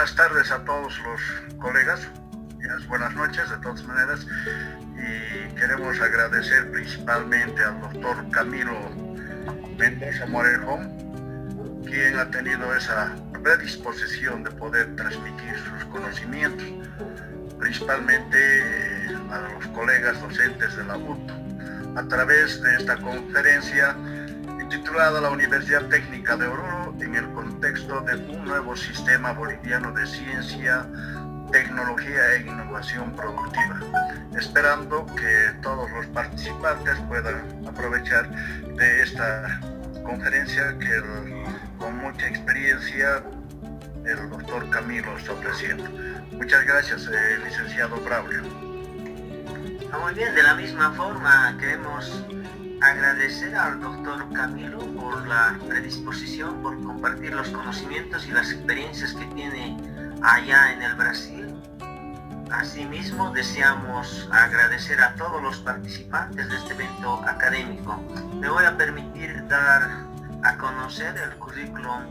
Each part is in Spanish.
buenas tardes a todos los colegas, buenas noches de todas maneras, y queremos agradecer principalmente al doctor Camilo Mendoza Morejón, quien ha tenido esa predisposición de poder transmitir sus conocimientos, principalmente a los colegas docentes de la UTO, a través de esta conferencia titulada La Universidad Técnica de Oruro en el contexto de un nuevo sistema boliviano de ciencia, tecnología e innovación productiva, esperando que todos los participantes puedan aprovechar de esta conferencia que con mucha experiencia el doctor Camilo está ofreciendo. Muchas gracias, licenciado Braulio. Muy bien, de la misma forma queremos agradecer al doctor Camilo por la predisposición, por compartir los conocimientos y las experiencias que tiene allá en el Brasil. Asimismo, deseamos agradecer a todos los participantes de este evento académico. Me voy a permitir dar a conocer el currículum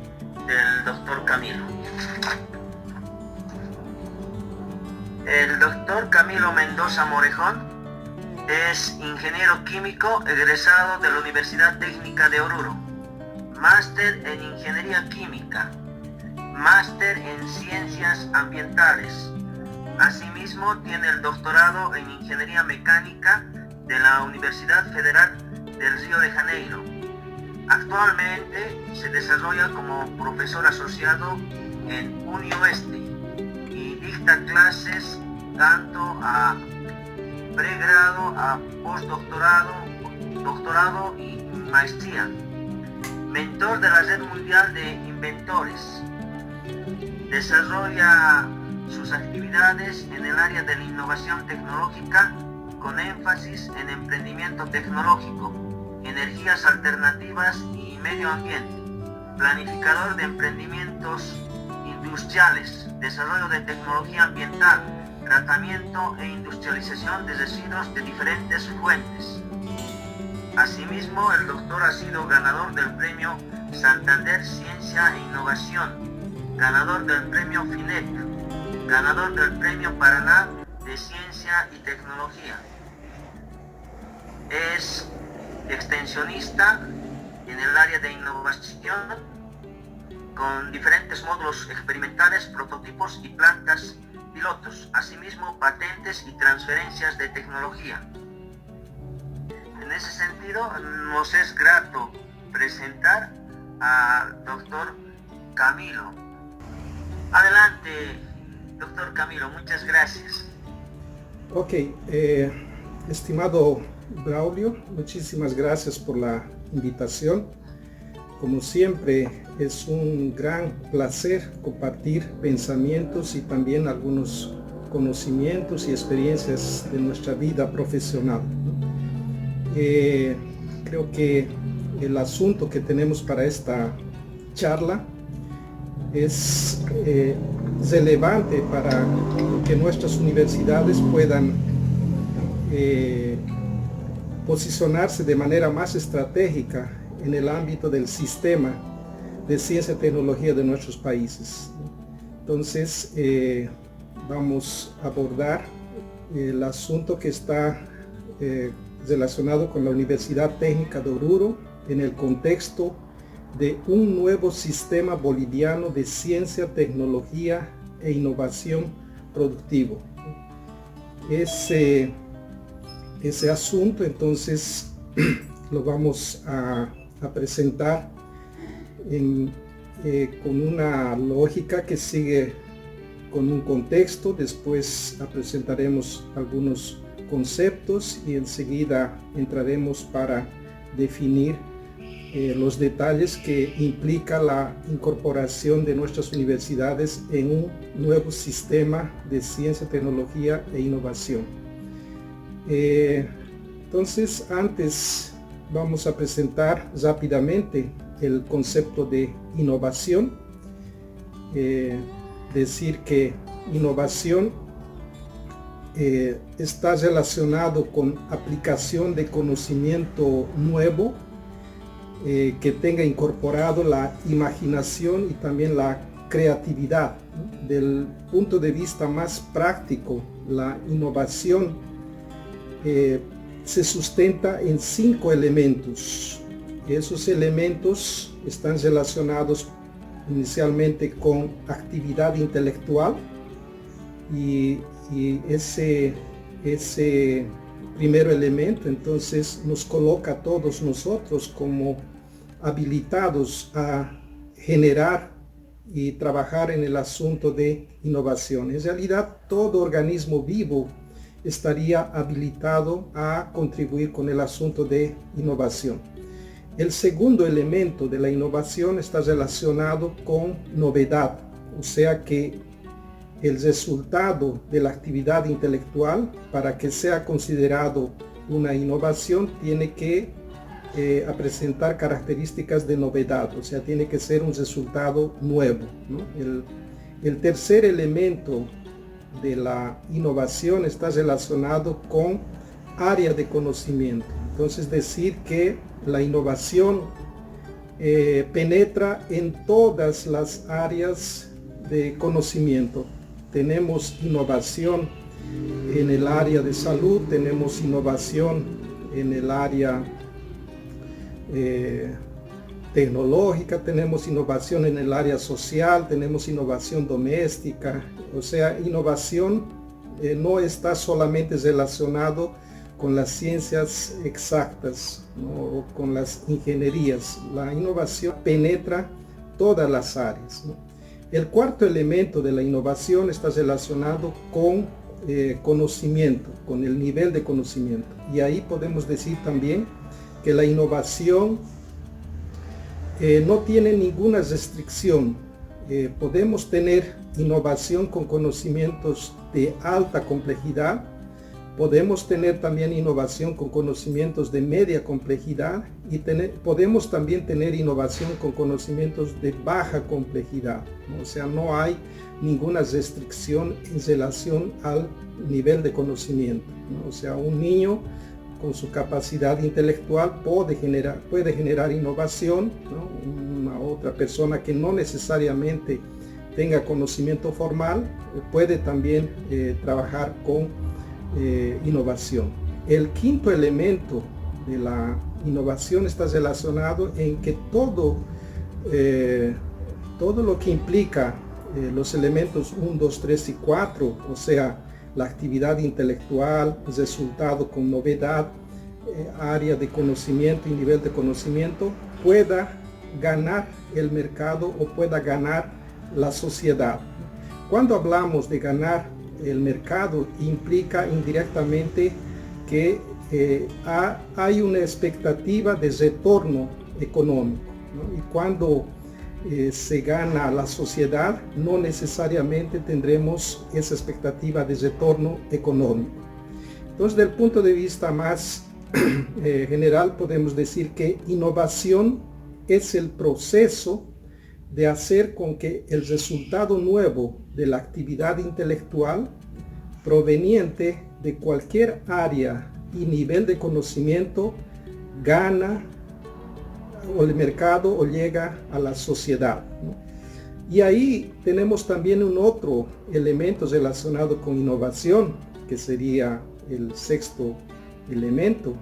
del doctor Camilo. El doctor Camilo Mendoza Morejón es ingeniero químico egresado de la Universidad Técnica de Oruro, máster en Ingeniería Química, máster en Ciencias Ambientales. Asimismo, tiene el doctorado en Ingeniería Mecánica de la Universidad Federal del Río de Janeiro. Actualmente se desarrolla como profesor asociado en UniOeste y dicta clases tanto a pregrado, a postdoctorado, doctorado y maestría. Mentor de la Red Mundial de Inventores. Desarrolla sus actividades en el área de la innovación tecnológica con énfasis en emprendimiento tecnológico, energías alternativas y medio ambiente. Planificador de emprendimientos industriales, desarrollo de tecnología ambiental, tratamiento e industrialización de residuos de diferentes fuentes. Asimismo, el doctor ha sido ganador del premio Santander Ciencia e Innovación, ganador del premio FINEP, ganador del premio Paraná de Ciencia y Tecnología. Es extensionista en el área de innovación con diferentes módulos experimentales, prototipos y plantas pilotos, asimismo patentes y transferencias de tecnología. En ese sentido, nos es grato presentar al doctor Camilo. Adelante, doctor Camilo, muchas gracias. Ok, estimado Braulio, muchísimas gracias por la invitación. Como siempre, es un gran placer compartir pensamientos y también algunos conocimientos y experiencias de nuestra vida profesional. Creo que el asunto que tenemos para esta charla es relevante para que nuestras universidades puedan posicionarse de manera más estratégica en el ámbito del sistema de ciencia y tecnología de nuestros países. Entonces, vamos a abordar el asunto que está relacionado con la Universidad Técnica de Oruro en el contexto de un nuevo sistema boliviano de ciencia, tecnología e innovación productivo. Ese asunto, entonces, lo vamos a presentar con una lógica que sigue con un contexto. Después presentaremos algunos conceptos y enseguida entraremos para definir los detalles que implica la incorporación de nuestras universidades en un nuevo sistema de ciencia, tecnología e innovación. Entonces, antes vamos a presentar rápidamente el concepto de innovación. Decir que innovación está relacionado con aplicación de conocimiento nuevo que tenga incorporado la imaginación y también la creatividad, ¿no? Del punto de vista más práctico, la innovación se sustenta en 5 elementos. Esos elementos están relacionados inicialmente con actividad intelectual y ese primer elemento entonces nos coloca a todos nosotros como habilitados a generar y trabajar en el asunto de innovación. En realidad, todo organismo vivo estaría habilitado a contribuir con el asunto de innovación. El segundo elemento de la innovación está relacionado con novedad, o sea que el resultado de la actividad intelectual, para que sea considerado una innovación, tiene que presentar características de novedad, o sea, tiene que ser un resultado nuevo, ¿no? El tercer elemento de la innovación está relacionado con área de conocimiento. Entonces, decir que la innovación penetra en todas las áreas de conocimiento. Tenemos innovación en el área de salud, tenemos innovación en el área tecnológica, tenemos innovación en el área social, tenemos innovación doméstica. O sea, innovación no está solamente relacionado con las ciencias exactas, ¿no? O con las ingenierías. La innovación penetra todas las áreas, ¿no? El cuarto elemento de la innovación está relacionado con conocimiento, con el nivel de conocimiento. Y ahí podemos decir también que la innovación no tiene ninguna restricción. Podemos tener innovación con conocimientos de alta complejidad, podemos tener también innovación con conocimientos de media complejidad y podemos también tener innovación con conocimientos de baja complejidad, ¿no? O sea, no hay ninguna restricción en relación al nivel de conocimiento, ¿no? O sea, un niño con su capacidad intelectual puede generar innovación, ¿no? Una otra persona que no necesariamente tenga conocimiento formal puede también trabajar con innovación. El quinto elemento de la innovación está relacionado en que todo lo que implica los elementos 1, 2, 3 y 4, o sea, la actividad intelectual, resultado con novedad, área de conocimiento y nivel de conocimiento, pueda ganar el mercado o pueda ganar la sociedad. Cuando hablamos de ganar el mercado, implica indirectamente que hay una expectativa de retorno económico, ¿no? Y cuando se gana la sociedad, no necesariamente tendremos esa expectativa de retorno económico. Entonces, desde el punto de vista más general, podemos decir que innovación es el proceso de hacer con que el resultado nuevo de la actividad intelectual proveniente de cualquier área y nivel de conocimiento gana o el mercado o llega a la sociedad, ¿no? Y ahí tenemos también un otro elemento relacionado con innovación, que sería el sexto elemento,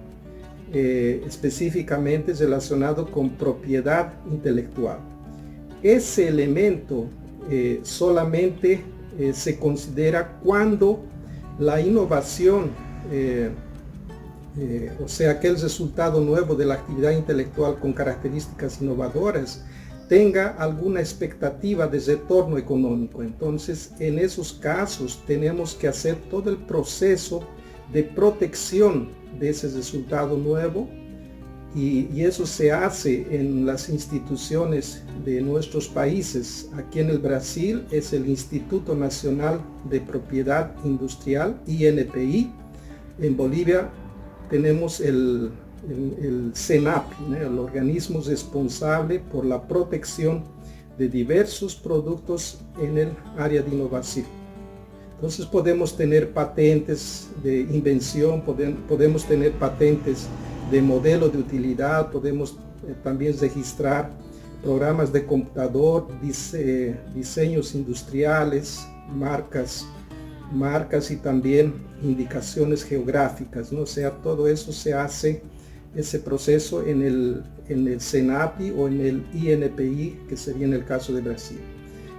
específicamente relacionado con propiedad intelectual. Ese elemento solamente se considera cuando la innovación, o sea, aquel resultado nuevo de la actividad intelectual con características innovadoras, tenga alguna expectativa de retorno económico. Entonces, en esos casos tenemos que hacer todo el proceso de protección de ese resultado nuevo, y eso se hace en las instituciones de nuestros países. Aquí en el Brasil es el Instituto Nacional de Propiedad Industrial, INPI. En Bolivia tenemos el CENAP, ¿no? El organismo responsable por la protección de diversos productos en el área de innovación. Entonces podemos tener patentes de invención, podemos tener patentes de modelo de utilidad, podemos también registrar programas de computador, diseños industriales, marcas y también indicaciones geográficas, ¿no? O sea, todo eso se hace, ese proceso en el SENAPI o en el INPI, que sería en el caso de Brasil.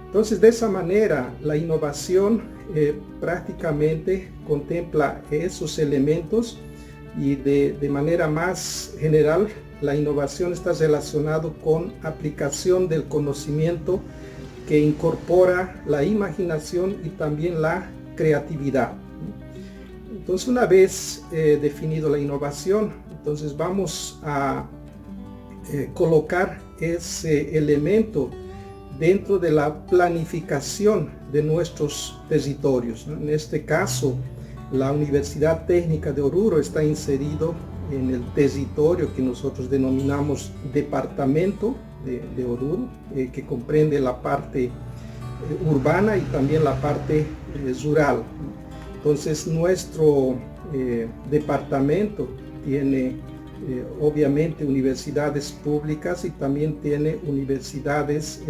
Entonces, de esa manera, la innovación prácticamente contempla esos elementos y de manera más general, la innovación está relacionada con aplicación del conocimiento que incorpora la imaginación y también la creatividad. Entonces, una vez definido la innovación, entonces vamos a colocar ese elemento dentro de la planificación de nuestros territorios, ¿no? En este caso, la Universidad Técnica de Oruro está inserido en el territorio que nosotros denominamos departamento de Oruro, que comprende la parte urbana y también la parte rural. Entonces, nuestro departamento tiene obviamente universidades públicas y también tiene universidades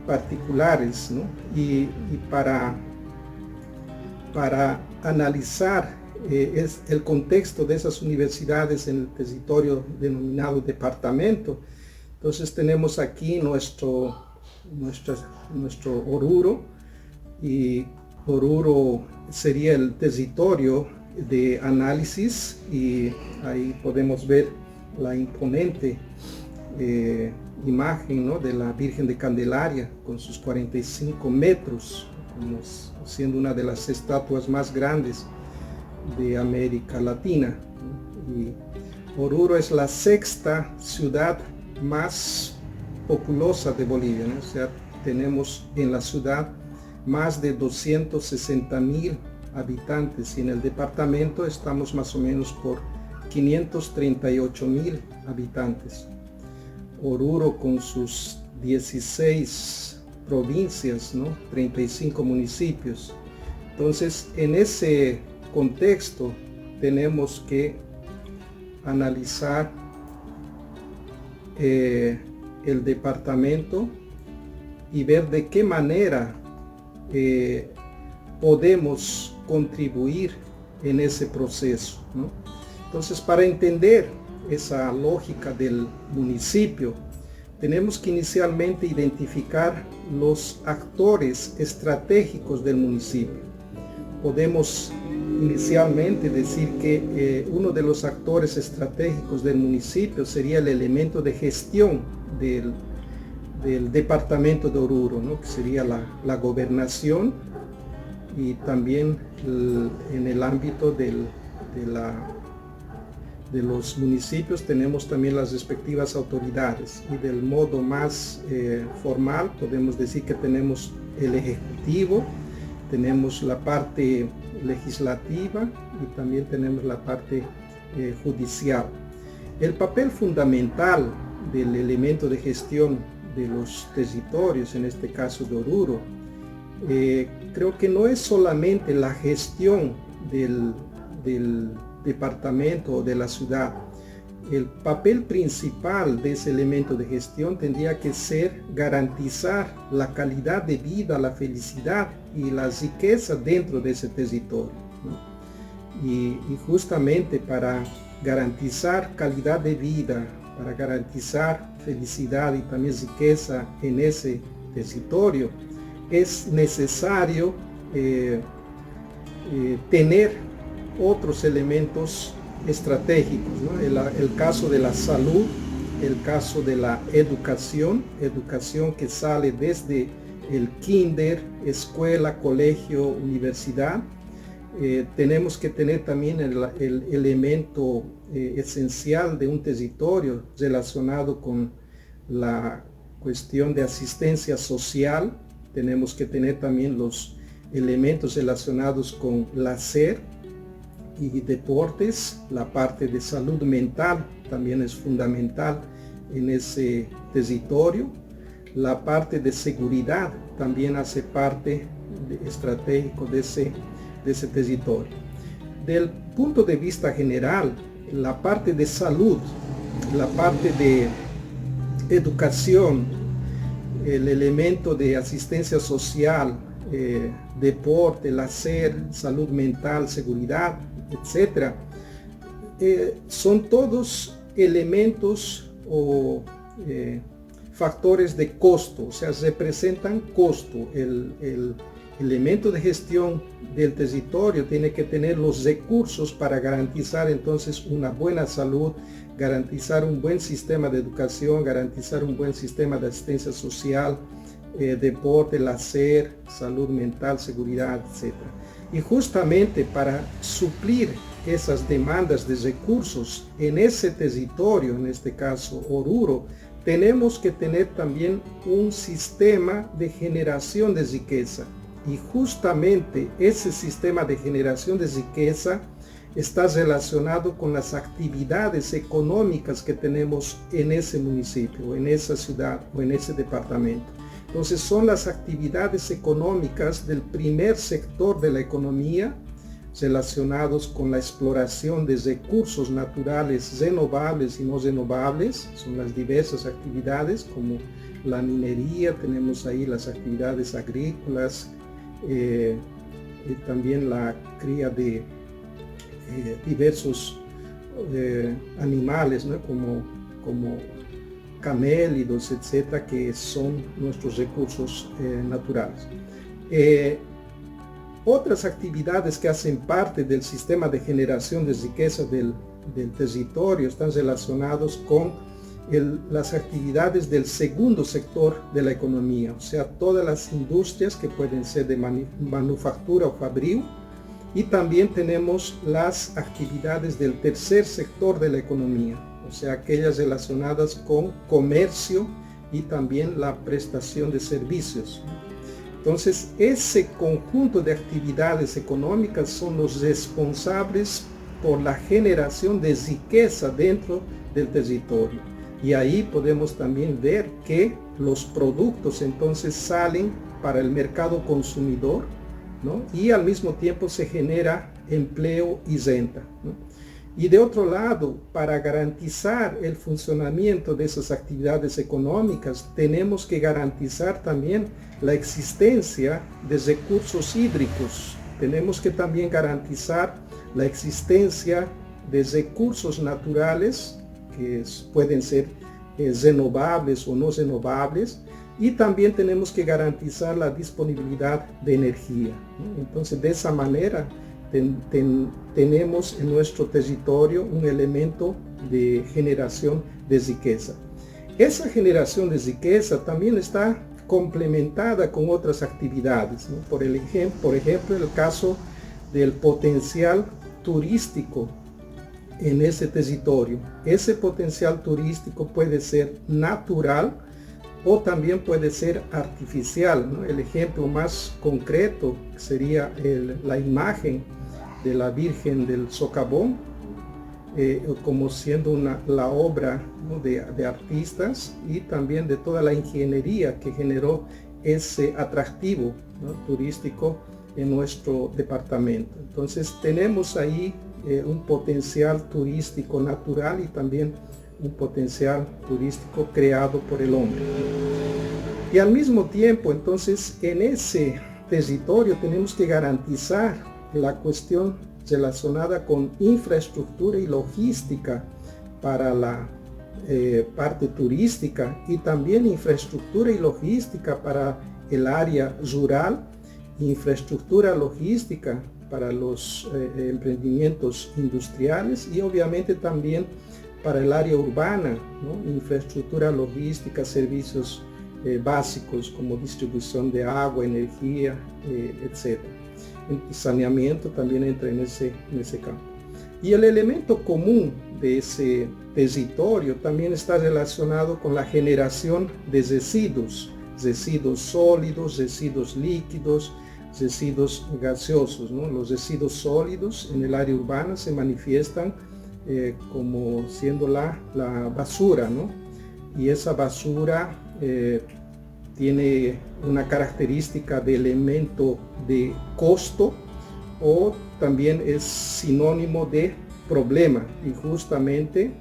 particulares, ¿no? Y para analizar el contexto de esas universidades en el territorio denominado departamento, entonces tenemos aquí nuestro Oruro, y Oruro sería el territorio de análisis, y ahí podemos ver la imponente imagen, ¿no?, de la Virgen de Candelaria con sus 45 metros, como siendo una de las estatuas más grandes de América Latina. Y Oruro es la sexta ciudad más populosa de Bolivia, ¿no? O sea, tenemos en la ciudad más de 260,000 habitantes y en el departamento estamos más o menos por 538,000 habitantes. Oruro con sus 16 provincias, ¿no?, 35 municipios. Entonces, en ese contexto tenemos que analizar el departamento y ver de qué manera podemos contribuir en ese proceso, ¿no? Entonces, para entender esa lógica del municipio, tenemos que inicialmente identificar los actores estratégicos del municipio. Podemos inicialmente decir que uno de los actores estratégicos del municipio sería el elemento de gestión del departamento de Oruro, ¿no?, que sería la gobernación, y también en el ámbito de los municipios tenemos también las respectivas autoridades, y del modo más formal podemos decir que tenemos el ejecutivo, tenemos la parte legislativa y también tenemos la parte judicial. El papel fundamental del elemento de gestión de los territorios, en este caso de Oruro, creo que no es solamente la gestión del departamento o de la ciudad. El papel principal de ese elemento de gestión tendría que ser garantizar la calidad de vida, la felicidad y la riqueza dentro de ese territorio, ¿no? Y justamente para garantizar calidad de vida, para garantizar felicidad y también riqueza en ese territorio, es necesario tener otros elementos estratégicos, ¿no? El caso de la salud, el caso de la educación que sale desde el kinder, escuela, colegio, universidad. Tenemos que tener también el elemento esencial de un territorio relacionado con la cuestión de asistencia social. Tenemos que tener también los elementos relacionados con placer y deportes. La parte de salud mental también es fundamental en ese territorio. La parte de seguridad también hace parte estratégico de ese territorio. Del punto de vista general, la parte de salud, la parte de educación, el elemento de asistencia social, deporte, lazer, salud mental, seguridad, etc. Son todos elementos o factores de costo, o sea, representan costo. El elemento de gestión del territorio tiene que tener los recursos para garantizar entonces una buena salud, garantizar un buen sistema de educación, garantizar un buen sistema de asistencia social, deporte, lazer, salud mental, seguridad, etc. Y justamente para suplir esas demandas de recursos en ese territorio, en este caso Oruro, tenemos que tener también un sistema de generación de riqueza. Y justamente ese sistema de generación de riqueza está relacionado con las actividades económicas que tenemos en ese municipio, en esa ciudad o en ese departamento. Entonces son las actividades económicas del primer sector de la economía relacionados con la exploración de recursos naturales renovables y no renovables. Son las diversas actividades como la minería, tenemos ahí las actividades agrícolas, y también la cría de diversos animales, ¿no? como camélidos, etcétera, que son nuestros recursos naturales. Otras actividades que hacen parte del sistema de generación de riqueza del territorio están relacionados con las actividades del segundo sector de la economía, o sea, todas las industrias que pueden ser de manufactura o fabril, y también tenemos las actividades del tercer sector de la economía, o sea, aquellas relacionadas con comercio y también la prestación de servicios. Entonces, ese conjunto de actividades económicas son los responsables por la generación de riqueza dentro del territorio. Y ahí podemos también ver que los productos entonces salen para el mercado consumidor, ¿no? Y al mismo tiempo se genera empleo y renta, ¿no? Y de otro lado, para garantizar el funcionamiento de esas actividades económicas, tenemos que garantizar también la existencia de recursos hídricos. Tenemos que también garantizar la existencia de recursos naturales que pueden ser renovables o no renovables, y también tenemos que garantizar la disponibilidad de energía, ¿no? Entonces, de esa manera tenemos en nuestro territorio un elemento de generación de riqueza. Esa generación de riqueza también está complementada con otras actividades, ¿no? Por ejemplo, el caso del potencial turístico en ese territorio. Ese potencial turístico puede ser natural o también puede ser artificial, ¿no? El ejemplo más concreto sería la imagen de la Virgen del Socavón, como siendo la obra, ¿no? de artistas, y también de toda la ingeniería que generó ese atractivo, ¿no? turístico en nuestro departamento. Entonces tenemos ahí un potencial turístico natural y también un potencial turístico creado por el hombre. Y al mismo tiempo, entonces, en ese territorio tenemos que garantizar la cuestión relacionada con infraestructura y logística para la parte turística, y también infraestructura y logística para el área rural, infraestructura logística para los emprendimientos industriales, y obviamente también para el área urbana, ¿no? Infraestructura logística, servicios básicos como distribución de agua, energía, etc. El saneamiento también entra en ese campo. Y el elemento común de ese territorio también está relacionado con la generación de residuos sólidos, residuos líquidos, residuos gaseosos, ¿no? Los residuos sólidos en el área urbana se manifiestan como siendo la basura, ¿no? Y esa basura tiene una característica de elemento de costo, o también es sinónimo de problema. Y justamente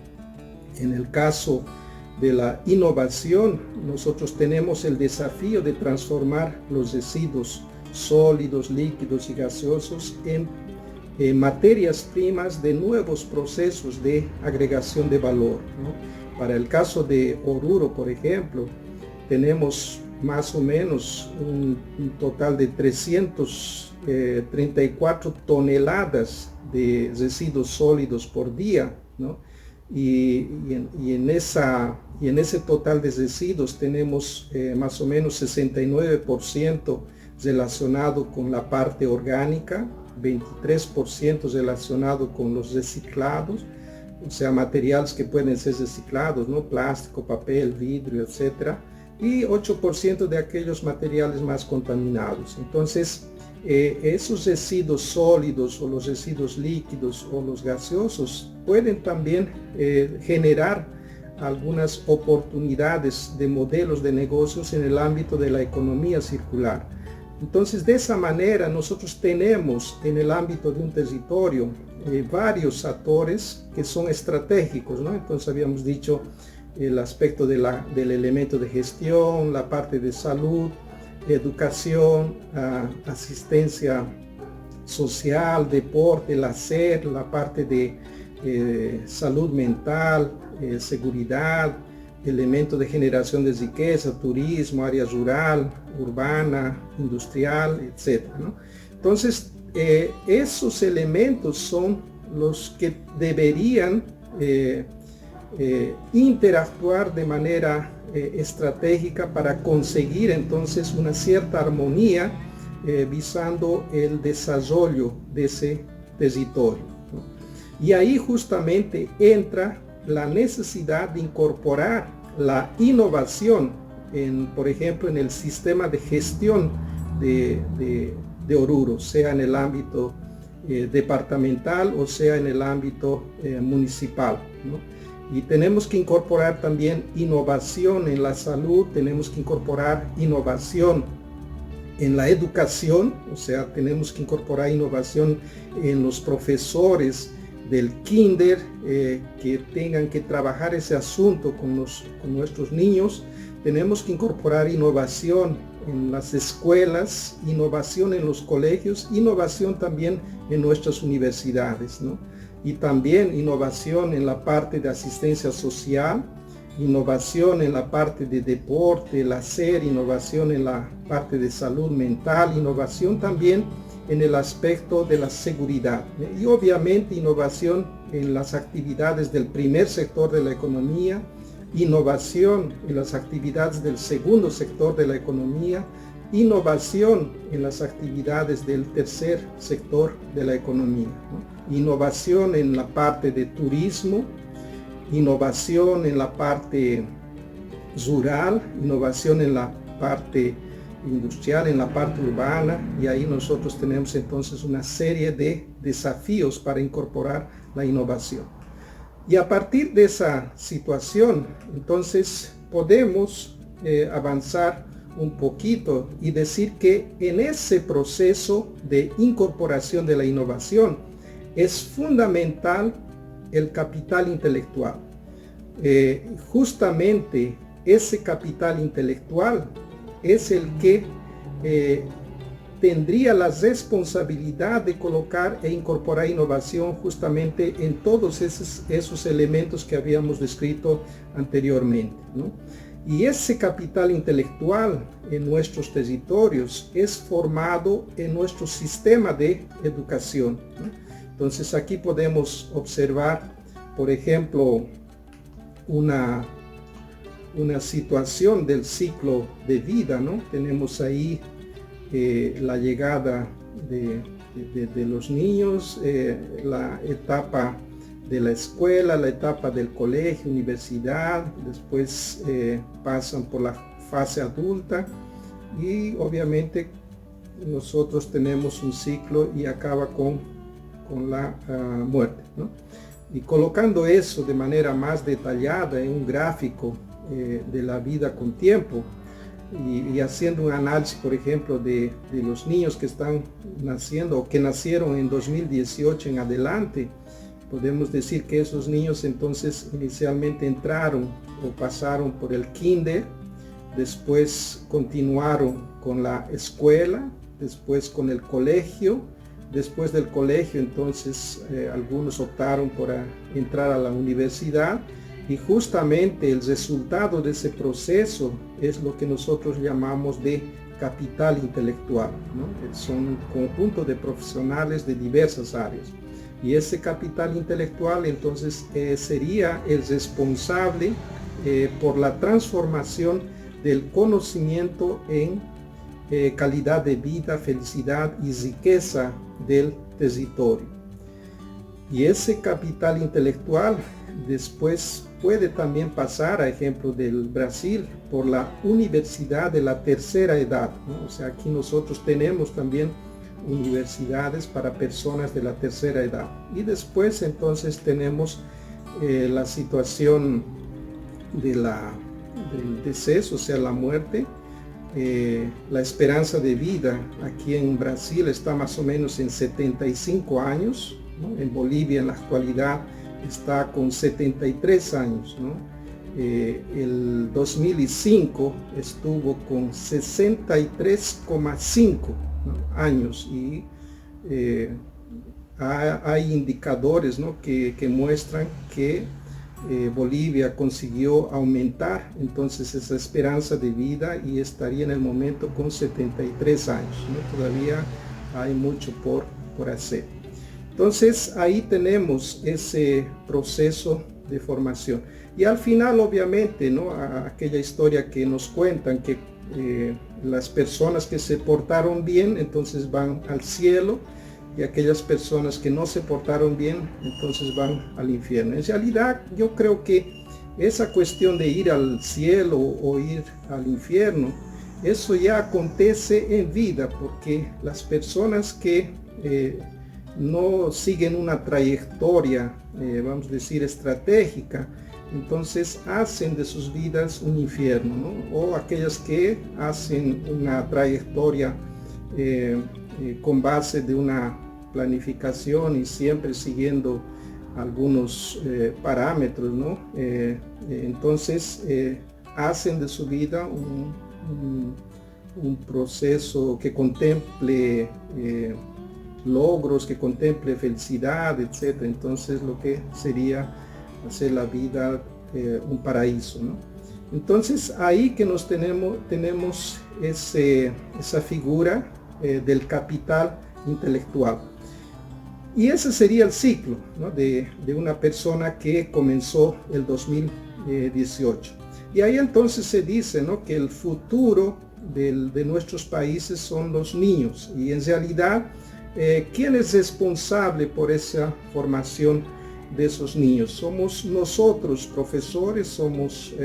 en el caso de la innovación, nosotros tenemos el desafío de transformar los residuos sólidos, líquidos y gaseosos en materias primas de nuevos procesos de agregación de valor, ¿no? Para el caso de Oruro, por ejemplo, tenemos más o menos un total de 334 toneladas de residuos sólidos por día, ¿no? Y en ese total de residuos tenemos más o menos 69% relacionado con la parte orgánica, 23% relacionado con los reciclados, o sea, materiales que pueden ser reciclados, ¿no? Plástico, papel, vidrio, etc. Y 8% de aquellos materiales más contaminados. Entonces, esos residuos sólidos o los residuos líquidos o los gaseosos pueden también generar algunas oportunidades de modelos de negocios en el ámbito de la economía circular. Entonces, de esa manera, nosotros tenemos en el ámbito de un territorio varios actores que son estratégicos, ¿no? Entonces, habíamos dicho el aspecto del elemento de gestión, la parte de salud, educación, asistencia social, deporte, la SER, la parte de salud mental, seguridad, elementos de generación de riqueza, turismo, área rural, urbana, industrial, etc., ¿no? Entonces, esos elementos son los que deberían interactuar de manera estratégica para conseguir entonces una cierta armonía visando el desarrollo de ese territorio, ¿no? Y ahí justamente entra la necesidad de incorporar la innovación, por ejemplo, en el sistema de gestión de Oruro, sea en el ámbito departamental o sea en el ámbito municipal, ¿no? Y tenemos que incorporar también innovación en la salud, tenemos que incorporar innovación en la educación, o sea, tenemos que incorporar innovación en los profesores del kinder, que tengan que trabajar ese asunto con nuestros niños. Tenemos que incorporar innovación en las escuelas, innovación en los colegios, innovación también en nuestras universidades, ¿no? Y también innovación en la parte de asistencia social, innovación en la parte de deporte, la SER, innovación en la parte de salud mental, innovación también en el aspecto de la seguridad, y obviamente innovación en las actividades del primer sector de la economía, innovación en las actividades del segundo sector de la economía, innovación en las actividades del tercer sector de la economía, ¿no? Innovación en la parte de turismo, innovación en la parte rural, innovación en la parte industrial, en la parte urbana, y ahí nosotros tenemos entonces una serie de desafíos para incorporar la innovación. Y a partir de esa situación, entonces podemos avanzar un poquito y decir que en ese proceso de incorporación de la innovación es fundamental el capital intelectual. Justamente ese capital intelectual es el que tendría la responsabilidad de colocar e incorporar innovación justamente en todos esos elementos que habíamos descrito anteriormente, ¿no? Y ese capital intelectual en nuestros territorios es formado en nuestro sistema de educación, ¿no? Entonces aquí podemos observar, por ejemplo, una situación del ciclo de vida, ¿no? Tenemos ahí la llegada de los niños, la etapa de la escuela, la etapa del colegio, universidad, después pasan por la fase adulta y obviamente nosotros tenemos un ciclo y acaba con la muerte, ¿no? Y colocando eso de manera más detallada en un gráfico de la vida con tiempo y haciendo un análisis, por ejemplo, de los niños que están naciendo o que nacieron en 2018 en adelante, podemos decir que esos niños entonces inicialmente entraron o pasaron por el kinder, después continuaron con la escuela, después con el colegio, después del colegio entonces algunos optaron por entrar a la universidad, y justamente el resultado de ese proceso es lo que nosotros llamamos de capital intelectual, ¿no? Son un conjunto de profesionales de diversas áreas, y ese capital intelectual entonces sería el responsable por la transformación del conocimiento en calidad de vida, felicidad y riqueza del territorio. Y ese capital intelectual después puede también pasar, a ejemplo del Brasil, por la universidad de la tercera edad, ¿no? O sea, aquí nosotros tenemos también universidades para personas de la tercera edad. Y después entonces tenemos la situación del deceso, o sea, la muerte. La esperanza de vida aquí en Brasil está más o menos en 75 años, ¿no? En Bolivia en la actualidad está con 73 años, ¿no? El 2005 estuvo con 63,5, ¿no? años, y hay indicadores, ¿no? que muestran que Bolivia consiguió aumentar entonces esa esperanza de vida y estaría en el momento con 73 años, ¿no? Todavía hay mucho por hacer. Entonces ahí tenemos ese proceso de formación, y al final obviamente, ¿no? Aquella historia que nos cuentan que las personas que se portaron bien entonces van al cielo, y aquellas personas que no se portaron bien entonces van al infierno. En realidad yo creo que esa cuestión de ir al cielo o ir al infierno, eso ya acontece en vida, porque las personas que no siguen una trayectoria, vamos a decir, estratégica, entonces hacen de sus vidas un infierno, ¿no? O aquellas que hacen una trayectoria con base de una planificación y siempre siguiendo algunos parámetros, ¿no? Entonces hacen de su vida un proceso que contemple logros, que contemple felicidad, etc. Entonces lo que sería hacer la vida un paraíso, ¿no? Entonces ahí que tenemos esa figura del capital intelectual. Y ese sería el ciclo, ¿no? de una persona que comenzó el 2018. Y ahí entonces se dice, ¿no? que el futuro de nuestros países son los niños. Y en realidad, ¿quién es responsable por esa formación de esos niños? Somos nosotros, profesores, somos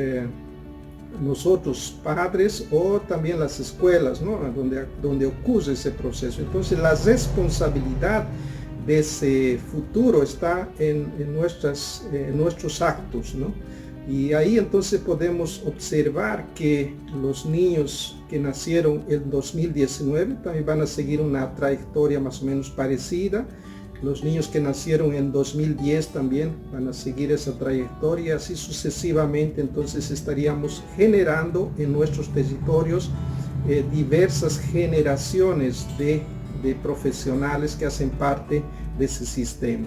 nosotros padres, o también las escuelas, ¿no? donde ocurre ese proceso. Entonces la responsabilidad de ese futuro está en nuestros actos, ¿no? Y ahí entonces podemos observar que los niños que nacieron en 2019 también van a seguir una trayectoria más o menos parecida. Los niños que nacieron en 2010 también van a seguir esa trayectoria, así sucesivamente. Entonces estaríamos generando en nuestros territorios diversas generaciones de profesionales que hacen parte de ese sistema,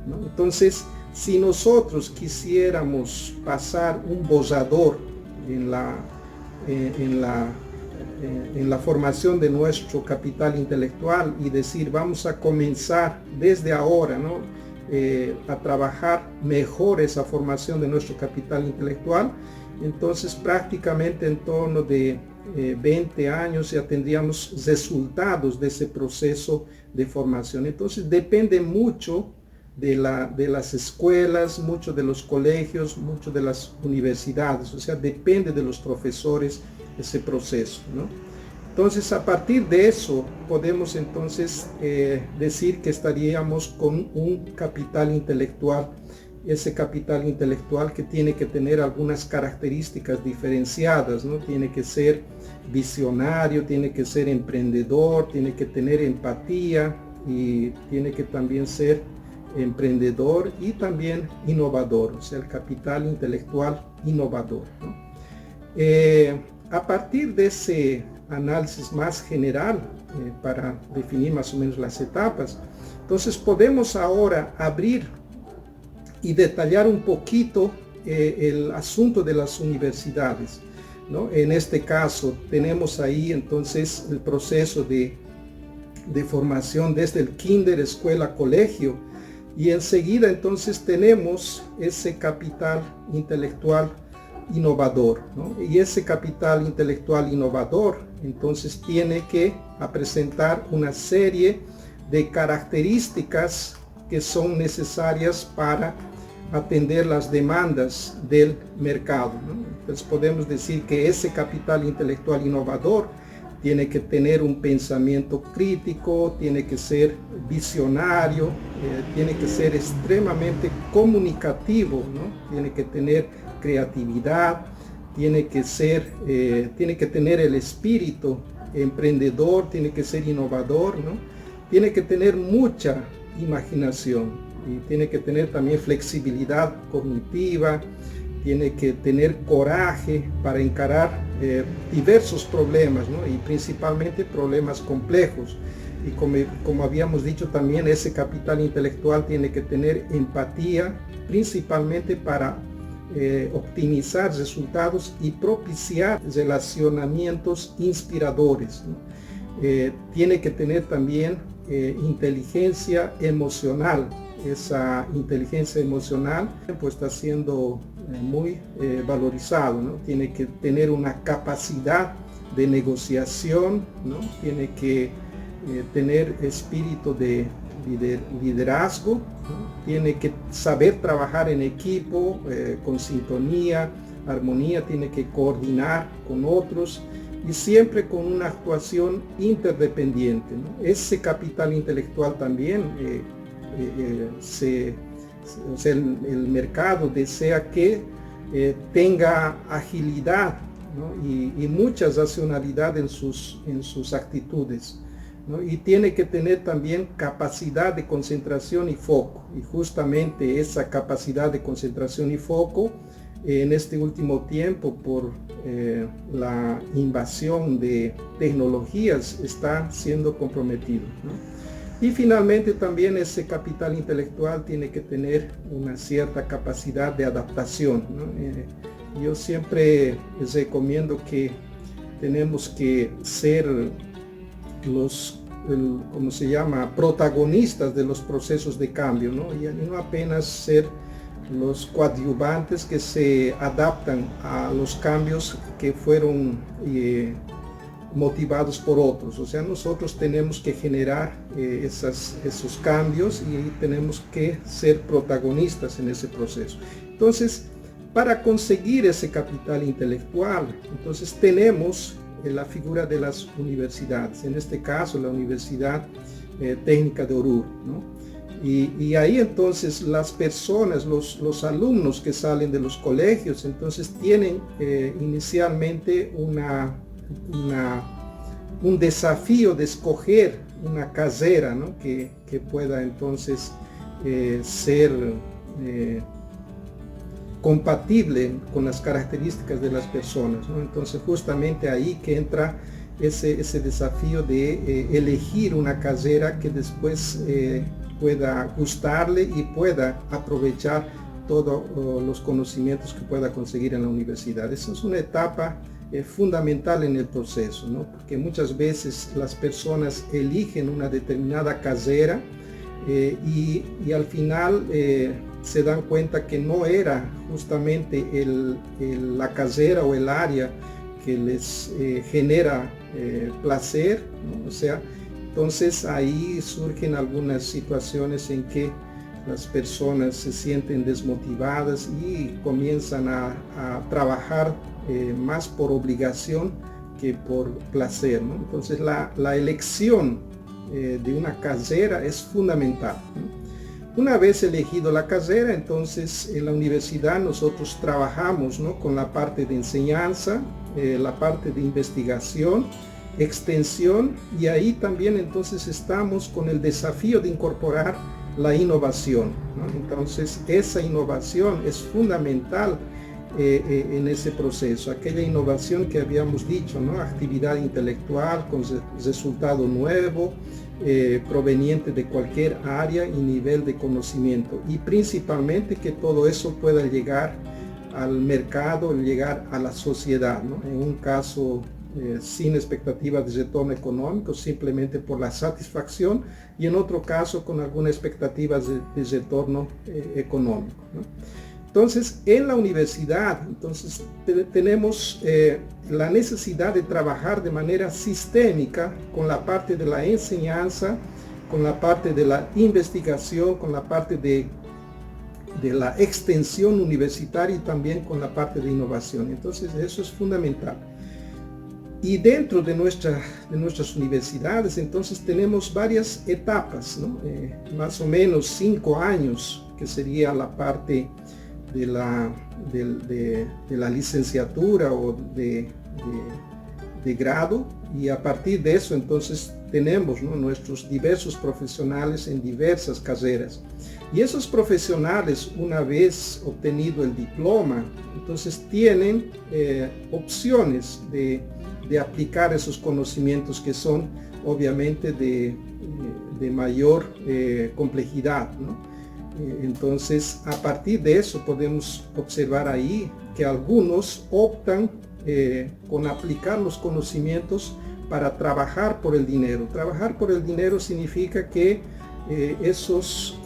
¿no? Entonces, si nosotros quisiéramos pasar un borrador en la formación de nuestro capital intelectual y decir, vamos a comenzar desde ahora, ¿no? A trabajar mejor esa formación de nuestro capital intelectual, entonces prácticamente en torno de 20 años ya tendríamos resultados de ese proceso de formación. Entonces depende mucho de las escuelas, mucho de los colegios, mucho de las universidades, o sea, depende de los profesores ese proceso, ¿no? Entonces, a partir de eso, podemos entonces decir que estaríamos con un capital intelectual, ese capital intelectual que tiene que tener algunas características diferenciadas, ¿no? Tiene que ser visionario, tiene que ser emprendedor, tiene que tener empatía y tiene que también ser emprendedor y también innovador, o sea, el capital intelectual innovador, ¿no? A partir de ese análisis más general, para definir más o menos las etapas, entonces podemos ahora abrir y detallar un poquito el asunto de las universidades, ¿no? En este caso tenemos ahí entonces el proceso de formación desde el kinder, escuela, colegio, y enseguida entonces tenemos ese capital intelectual innovador, ¿no? Y ese capital intelectual innovador entonces tiene que presentar una serie de características que son necesarias para atender las demandas del mercado, ¿no? Entonces podemos decir que ese capital intelectual innovador tiene que tener un pensamiento crítico, tiene que ser visionario, tiene que ser extremadamente comunicativo, ¿no? Tiene que tener creatividad, tiene que tener el espíritu emprendedor, tiene que ser innovador, ¿no? Tiene que tener mucha imaginación y tiene que tener también flexibilidad cognitiva, tiene que tener coraje para encarar diversos problemas, ¿no? Y principalmente problemas complejos. Y como habíamos dicho también, ese capital intelectual tiene que tener empatía, principalmente para optimizar resultados y propiciar relacionamientos inspiradores, ¿no? Tiene que tener también inteligencia emocional. Esa inteligencia emocional pues está siendo muy valorizado, ¿no? Tiene que tener una capacidad de negociación, ¿no? Tiene que tener espíritu de liderazgo, ¿no? Tiene que saber trabajar en equipo, con sintonía, armonía, tiene que coordinar con otros y siempre con una actuación interdependiente, ¿no? Ese capital intelectual también el mercado desea que tenga agilidad, ¿no? y mucha racionalidad en sus actitudes, ¿no? Y tiene que tener también capacidad de concentración y foco, y justamente esa capacidad de concentración y foco en este último tiempo por la invasión de tecnologías está siendo comprometido, ¿no? Y finalmente también ese capital intelectual tiene que tener una cierta capacidad de adaptación, ¿no? Yo siempre les recomiendo que tenemos que ser ¿cómo se llama?, protagonistas de los procesos de cambio, ¿no? Y no apenas ser los coadyuvantes que se adaptan a los cambios que fueron motivados por otros. O sea, nosotros tenemos que generar esos cambios y tenemos que ser protagonistas en ese proceso. Entonces, para conseguir ese capital intelectual, entonces tenemos la figura de las universidades, en este caso la Universidad Técnica de Oruro, ¿no? Y ahí entonces las personas, los alumnos que salen de los colegios, entonces tienen inicialmente un desafío de escoger una carrera, ¿no? que pueda entonces ser compatible con las características de las personas, ¿no? Entonces justamente ahí que entra ese desafío de elegir una carrera que después pueda gustarle y pueda aprovechar todos los conocimientos que pueda conseguir en la universidad. Esa es una etapa fundamental en el proceso, ¿no? Porque muchas veces las personas eligen una determinada carrera y al final se dan cuenta que no era justamente la carrera o el área que les genera placer, ¿no? O sea, entonces ahí surgen algunas situaciones en que las personas se sienten desmotivadas y comienzan a trabajar más por obligación que por placer, ¿no? Entonces la elección de una carrera es fundamental, ¿no? Una vez elegido la carrera, entonces en la universidad nosotros trabajamos, ¿no?, con la parte de enseñanza, la parte de investigación, extensión, y ahí también entonces estamos con el desafío de incorporar la innovación, ¿no? Entonces, esa innovación es fundamental en ese proceso, aquella innovación que habíamos dicho, ¿no? Actividad intelectual con resultado nuevo, proveniente de cualquier área y nivel de conocimiento, y principalmente que todo eso pueda llegar al mercado, llegar a la sociedad, ¿no? En un caso sin expectativas de retorno económico, simplemente por la satisfacción, y en otro caso con alguna expectativa de retorno económico, ¿no? Entonces, en la universidad, entonces, tenemos la necesidad de trabajar de manera sistémica con la parte de la enseñanza, con la parte de la investigación, con la parte de la extensión universitaria y también con la parte de innovación. Entonces, eso es fundamental. Y dentro de nuestras universidades, entonces, tenemos varias etapas, ¿no? Más o menos 5 años, que sería la parte de la licenciatura o de grado, y a partir de eso entonces tenemos, ¿no?, nuestros diversos profesionales en diversas carreras, y esos profesionales, una vez obtenido el diploma, entonces tienen opciones de aplicar esos conocimientos que son obviamente de mayor complejidad, ¿no? Entonces, a partir de eso podemos observar ahí que algunos optan con aplicar los conocimientos para trabajar por el dinero. Trabajar por el dinero significa que esos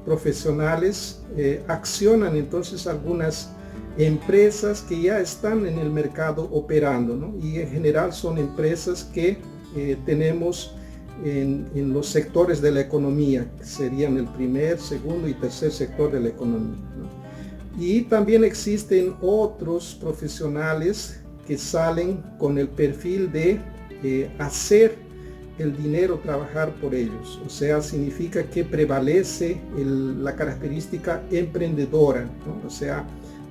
profesionales accionan entonces algunas empresas que ya están en el mercado operando, ¿no? Y en general son empresas que tenemos en los sectores de la economía, que serían el primer, segundo y tercer sector de la economía, ¿no? Y también existen otros profesionales que salen con el perfil de hacer el dinero trabajar por ellos. O sea, significa que prevalece la característica emprendedora, ¿no? O sea,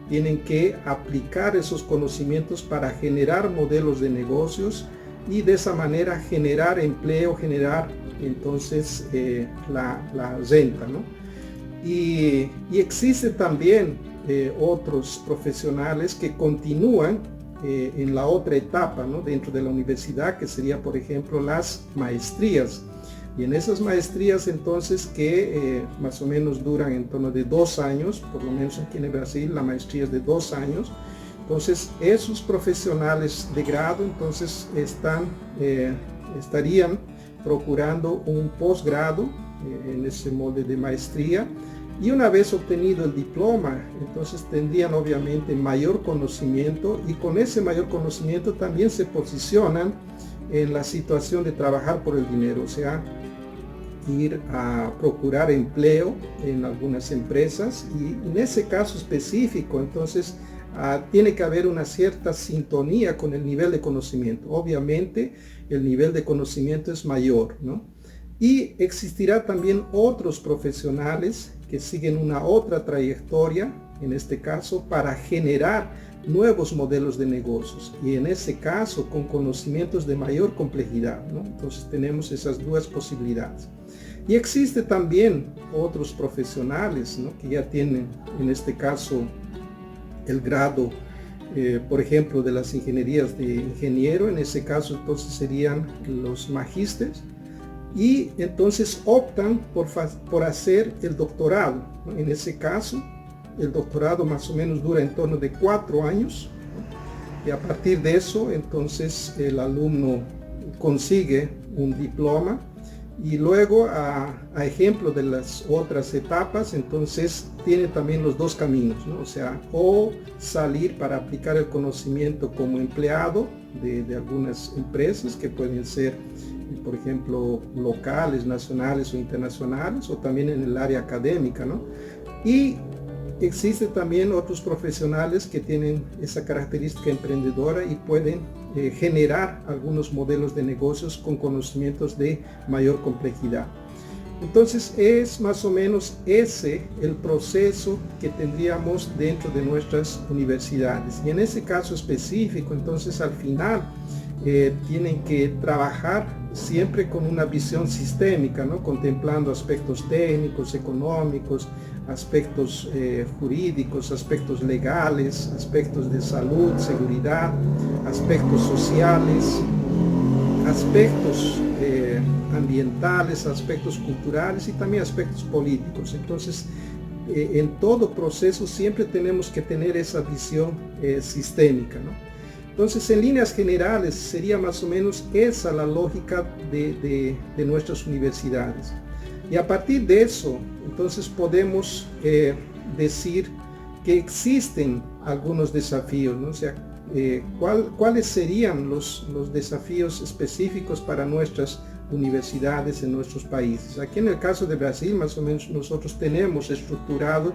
tienen que aplicar esos conocimientos para generar modelos de negocios y de esa manera generar empleo, generar entonces la renta, ¿no? Y existen también otros profesionales que continúan en la otra etapa, ¿no?, dentro de la universidad, que sería, por ejemplo, las maestrías. Y en esas maestrías entonces que más o menos duran en torno de 2 años, por lo menos aquí en Brasil la maestría es de 2 años. Entonces, esos profesionales de grado entonces estarían procurando un posgrado en ese molde de maestría, y una vez obtenido el diploma, entonces tendrían obviamente mayor conocimiento, y con ese mayor conocimiento también se posicionan en la situación de trabajar por el dinero, o sea, ir a procurar empleo en algunas empresas, y en ese caso específico entonces tiene que haber una cierta sintonía con el nivel de conocimiento. Obviamente el nivel de conocimiento es mayor, ¿no? Y existirá también otros profesionales que siguen una otra trayectoria, en este caso, para generar nuevos modelos de negocios, y en ese caso con conocimientos de mayor complejidad, ¿no? Entonces tenemos esas 2 posibilidades. Y existe también otros profesionales, ¿no?, que ya tienen, en este caso, el grado, por ejemplo, de las ingenierías de ingeniero. En ese caso entonces serían los magísteres, y entonces optan por hacer el doctorado, ¿no? En ese caso el doctorado más o menos dura en torno de 4 años, ¿no? Y a partir de eso entonces el alumno consigue un diploma, y luego a ejemplo de las otras etapas, entonces tiene también los 2 caminos, ¿no? O sea, o salir para aplicar el conocimiento como empleado de algunas empresas que pueden ser, por ejemplo, locales, nacionales o internacionales, o también en el área académica, ¿no? Y existen también otros profesionales que tienen esa característica emprendedora y pueden generar algunos modelos de negocios con conocimientos de mayor complejidad. Entonces es más o menos ese el proceso que tendríamos dentro de nuestras universidades. Y en ese caso específico, entonces al final tienen que trabajar siempre con una visión sistémica, ¿no? Contemplando aspectos técnicos, económicos, aspectos jurídicos, aspectos legales, aspectos de salud, seguridad, aspectos sociales, aspectos ambientales, aspectos culturales y también aspectos políticos. Entonces, en todo proceso siempre tenemos que tener esa visión sistémica, ¿no? Entonces, en líneas generales, sería más o menos esa la lógica de nuestras universidades. Y a partir de eso, entonces podemos decir que existen algunos desafíos, ¿no? O sea, ¿cuáles serían los desafíos específicos para nuestras universidades en nuestros países? Aquí en el caso de Brasil, más o menos nosotros tenemos estructurado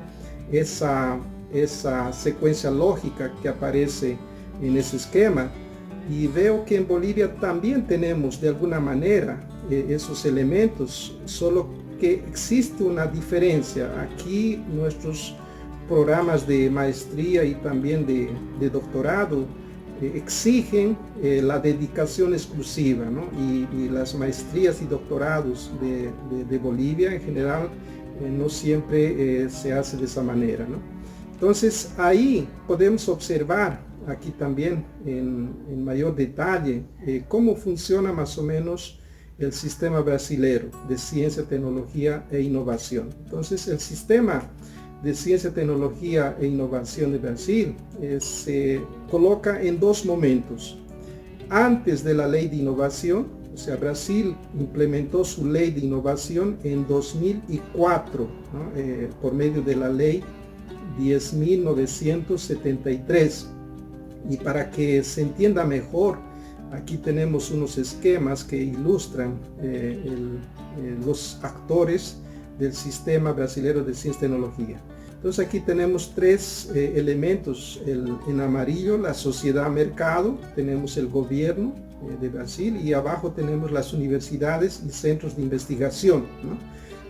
esa secuencia lógica que aparece en ese esquema, y veo que en Bolivia también tenemos de alguna manera esos elementos, solo que existe una diferencia. Aquí nuestros programas de maestría y también de doctorado exigen la dedicación exclusiva, ¿no? Y las maestrías y doctorados de Bolivia en general no siempre se hace de esa manera, ¿no? Entonces ahí podemos observar aquí también en mayor detalle cómo funciona más o menos el sistema brasilero de ciencia, tecnología e innovación. Entonces el sistema de ciencia, tecnología e innovación de Brasil se coloca en dos momentos. Antes de la ley de innovación, o sea, Brasil implementó su ley de innovación en 2004, ¿no? Por medio de la ley 10.973. Y para que se entienda mejor, aquí tenemos unos esquemas que ilustran los actores del sistema brasileño de ciencia y tecnología. Entonces aquí tenemos tres elementos, en amarillo la sociedad-mercado, tenemos el gobierno de Brasil, y abajo tenemos las universidades y centros de investigación, ¿no?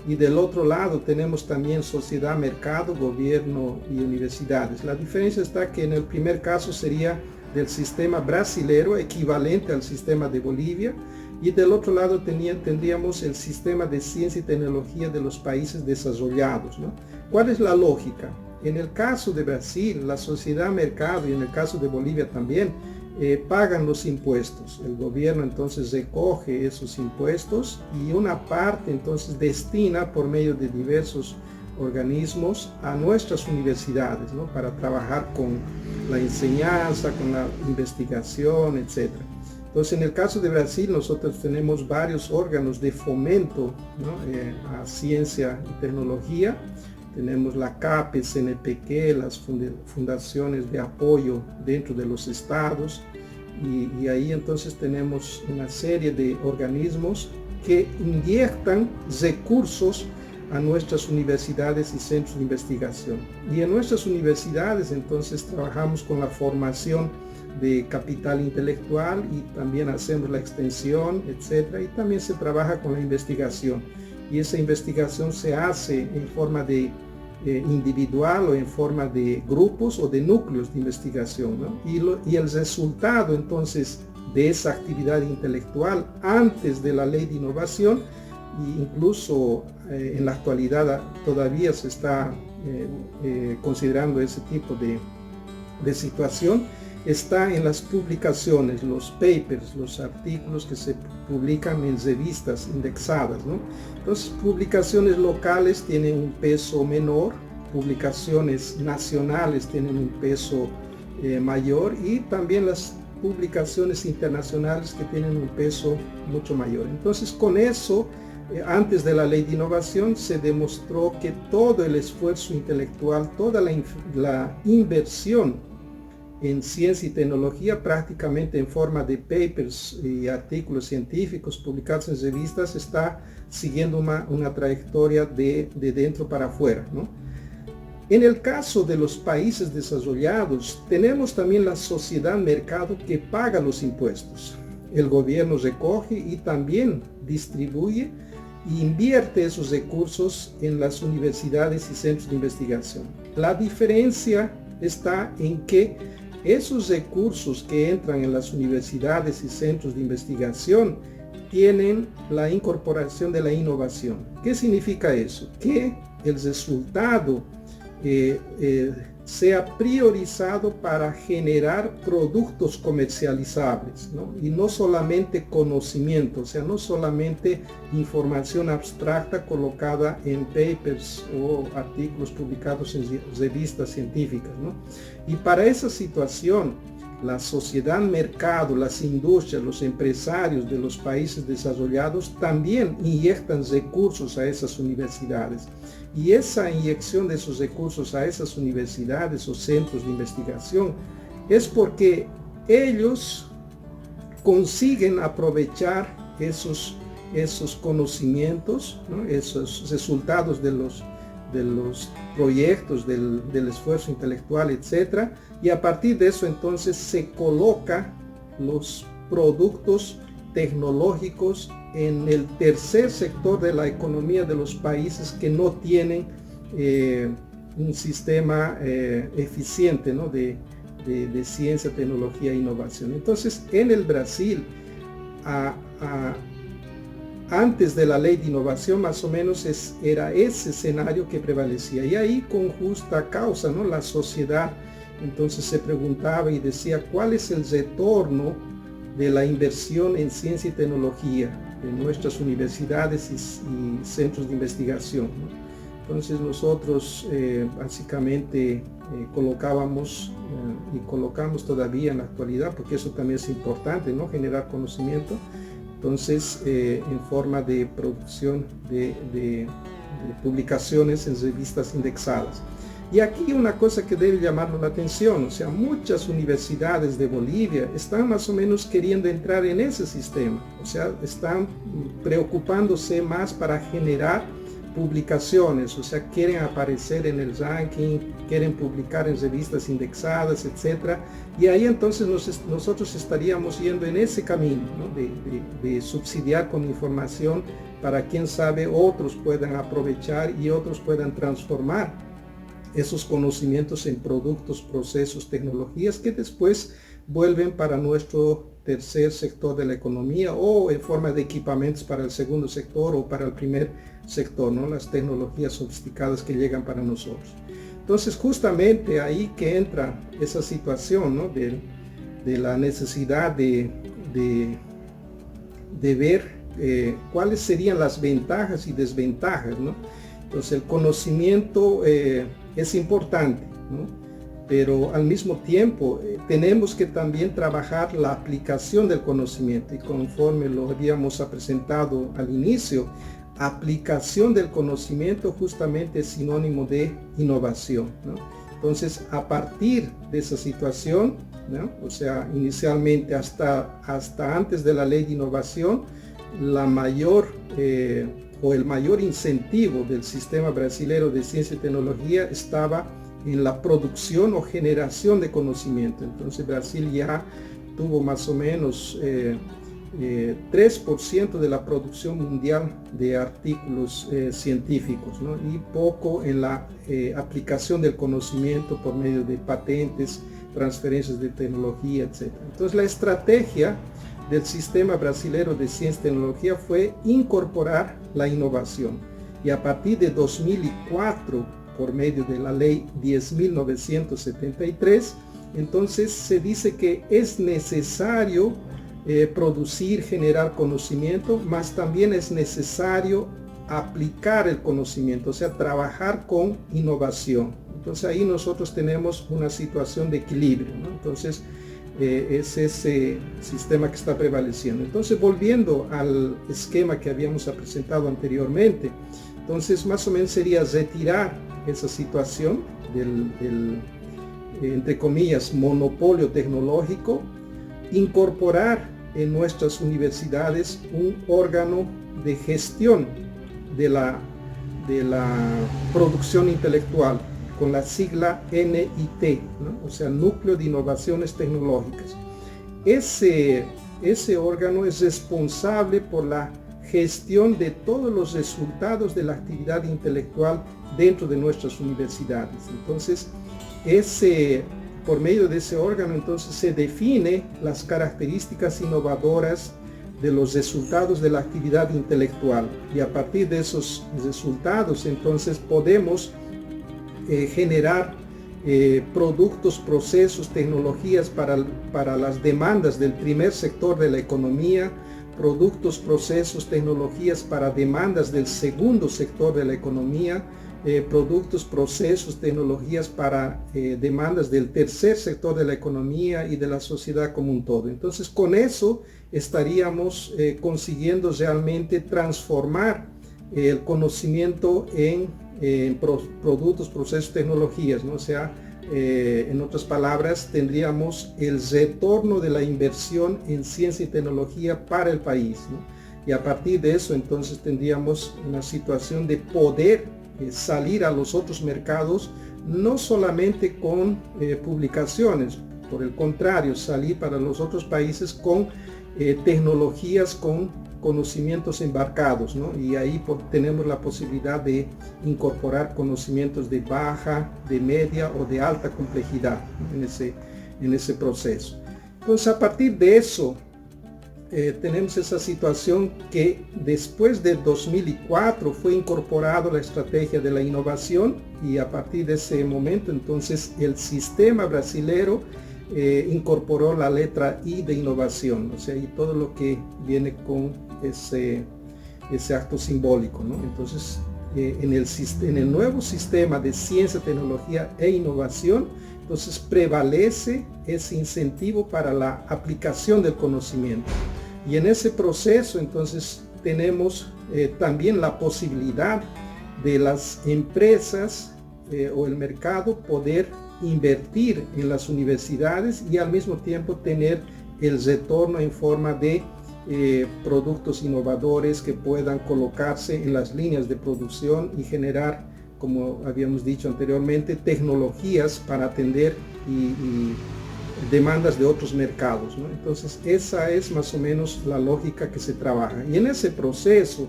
Y del otro lado tenemos también sociedad, mercado, gobierno y universidades. La diferencia está que en el primer caso sería del sistema brasilero, equivalente al sistema de Bolivia, y del otro lado tendríamos el sistema de ciencia y tecnología de los países desarrollados, ¿no? ¿Cuál es la lógica? En el caso de Brasil, la sociedad, mercado, y en el caso de Bolivia también, pagan los impuestos. El gobierno entonces recoge esos impuestos y una parte entonces destina por medio de diversos organismos a nuestras universidades, ¿no? Para trabajar con la enseñanza, con la investigación, etc. Entonces, en el caso de Brasil, nosotros tenemos varios órganos de fomento, ¿no? A ciencia y tecnología. Tenemos la CAPES, CNPq, las fundaciones de apoyo dentro de los estados, y ahí entonces tenemos una serie de organismos que inyectan recursos a nuestras universidades y centros de investigación. Y en nuestras universidades entonces trabajamos con la formación de capital intelectual y también hacemos la extensión, etc. Y también se trabaja con la investigación. Y esa investigación se hace en forma de individual o en forma de grupos o de núcleos de investigación, ¿no? Y el resultado entonces de esa actividad intelectual antes de la ley de innovación, e incluso en la actualidad todavía se está considerando ese tipo de situación, está en las publicaciones, los papers, los artículos que se publican en revistas indexadas, ¿no? Entonces, publicaciones locales tienen un peso menor, publicaciones nacionales tienen un peso mayor, y también las publicaciones internacionales que tienen un peso mucho mayor. Entonces, con eso, antes de la ley de innovación, se demostró que todo el esfuerzo intelectual, toda la inversión en ciencia y tecnología, prácticamente en forma de papers y artículos científicos publicados en revistas, está siguiendo una trayectoria de dentro para afuera, ¿no? En el caso de los países desarrollados, tenemos también la sociedad-mercado que paga los impuestos. El gobierno recoge y también distribuye e invierte esos recursos en las universidades y centros de investigación. La diferencia está en que esos recursos que entran en las universidades y centros de investigación tienen la incorporación de la innovación. ¿Qué significa eso? Que el resultado sea priorizado para generar productos comercializables, ¿no? Y no solamente conocimiento, o sea, no solamente información abstracta colocada en papers o artículos publicados en revistas científicas, ¿no? Y para esa situación, la sociedad, mercado, las industrias, los empresarios de los países desarrollados también inyectan recursos a esas universidades. Y esa inyección de esos recursos a esas universidades o centros de investigación es porque ellos consiguen aprovechar esos conocimientos, ¿no? Esos resultados de los proyectos, del esfuerzo intelectual, etc. Y a partir de eso entonces se coloca los productos tecnológicos en el tercer sector de la economía de los países que no tienen un sistema eficiente, ¿no? de ciencia, tecnología e innovación. Entonces, en el Brasil, antes de la ley de innovación, más o menos era ese escenario que prevalecía. Y ahí, con justa causa, ¿no? La sociedad entonces se preguntaba y decía, ¿cuál es el retorno de la inversión en ciencia y tecnología en nuestras universidades y centros de investigación, ¿no? Entonces nosotros básicamente colocábamos y colocamos todavía en la actualidad, porque eso también es importante, ¿no? Generar conocimiento. Entonces, en forma de producción de publicaciones en revistas indexadas. Y aquí una cosa que debe llamarnos la atención, o sea, muchas universidades de Bolivia están más o menos queriendo entrar en ese sistema, o sea, están preocupándose más para generar publicaciones, o sea, quieren aparecer en el ranking, quieren publicar en revistas indexadas, etc. Y ahí entonces nosotros estaríamos yendo en ese camino, ¿no? de subsidiar con información para, quién sabe, otros puedan aprovechar y otros puedan transformar esos conocimientos en productos, procesos, tecnologías que después vuelven para nuestro tercer sector de la economía o en forma de equipamientos para el segundo sector o para el primer sector, ¿no? Las tecnologías sofisticadas que llegan para nosotros. Entonces, justamente ahí que entra esa situación, ¿no? de la necesidad de ver cuáles serían las ventajas y desventajas, ¿no? Entonces, el conocimiento es importante, ¿no? Pero al mismo tiempo tenemos que también trabajar la aplicación del conocimiento, y conforme lo habíamos presentado al inicio, aplicación del conocimiento justamente es sinónimo de innovación, ¿no? Entonces, a partir de esa situación, ¿no? O sea, inicialmente hasta antes de la ley de innovación, la mayor o el mayor incentivo del sistema brasilero de ciencia y tecnología estaba en la producción o generación de conocimiento. Entonces Brasil ya tuvo más o menos 3% de la producción mundial de artículos científicos, ¿no? Y poco en la aplicación del conocimiento por medio de patentes, transferencias de tecnología, etc. Entonces la estrategia del sistema brasilero de ciencia y tecnología fue incorporar la innovación. Y a partir de 2004, por medio de la ley 10.973, entonces se dice que es necesario producir, generar conocimiento, mas también es necesario aplicar el conocimiento, o sea, trabajar con innovación. Entonces ahí nosotros tenemos una situación de equilibrio, ¿no? Entonces es ese sistema que está prevaleciendo. Entonces, volviendo al esquema que habíamos presentado anteriormente, entonces más o menos sería retirar esa situación del entre comillas, monopolio tecnológico, incorporar en nuestras universidades un órgano de gestión de la producción intelectual, con la sigla NIT, ¿no? O sea, Núcleo de Innovaciones Tecnológicas. Ese órgano es responsable por la gestión de todos los resultados de la actividad intelectual dentro de nuestras universidades. Entonces, por medio de ese órgano, entonces se define las características innovadoras de los resultados de la actividad intelectual, y a partir de esos resultados entonces podemos generar productos, procesos, tecnologías para las demandas del primer sector de la economía, productos, procesos, tecnologías para demandas del segundo sector de la economía, productos, procesos, tecnologías para demandas del tercer sector de la economía y de la sociedad como un todo. Entonces, con eso estaríamos consiguiendo realmente transformar el conocimiento en productos, procesos, tecnologías, ¿no? O sea, en otras palabras, tendríamos el retorno de la inversión en ciencia y tecnología para el país, ¿no? Y a partir de eso, entonces, tendríamos una situación de poder salir a los otros mercados, no solamente con publicaciones, por el contrario, salir para los otros países con tecnologías, con conocimientos embarcados, ¿no? Y ahí tenemos la posibilidad de incorporar conocimientos de baja, de media o de alta complejidad, ¿no? en ese proceso. Entonces, a partir de eso, tenemos esa situación que después de 2004 fue incorporado la estrategia de la innovación, y a partir de ese momento entonces el sistema brasilero incorporó la letra I de innovación, o sea, y todo lo que viene con ese acto simbólico, ¿no? Entonces, en el nuevo sistema de ciencia, tecnología e innovación, entonces prevalece ese incentivo para la aplicación del conocimiento. Y en ese proceso, entonces, tenemos también la posibilidad de las empresas o el mercado poder invertir en las universidades y al mismo tiempo tener el retorno en forma de productos innovadores que puedan colocarse en las líneas de producción y generar, como habíamos dicho anteriormente, tecnologías para atender y demandas de otros mercados, ¿no? Entonces, esa es más o menos la lógica que se trabaja. Y en ese proceso,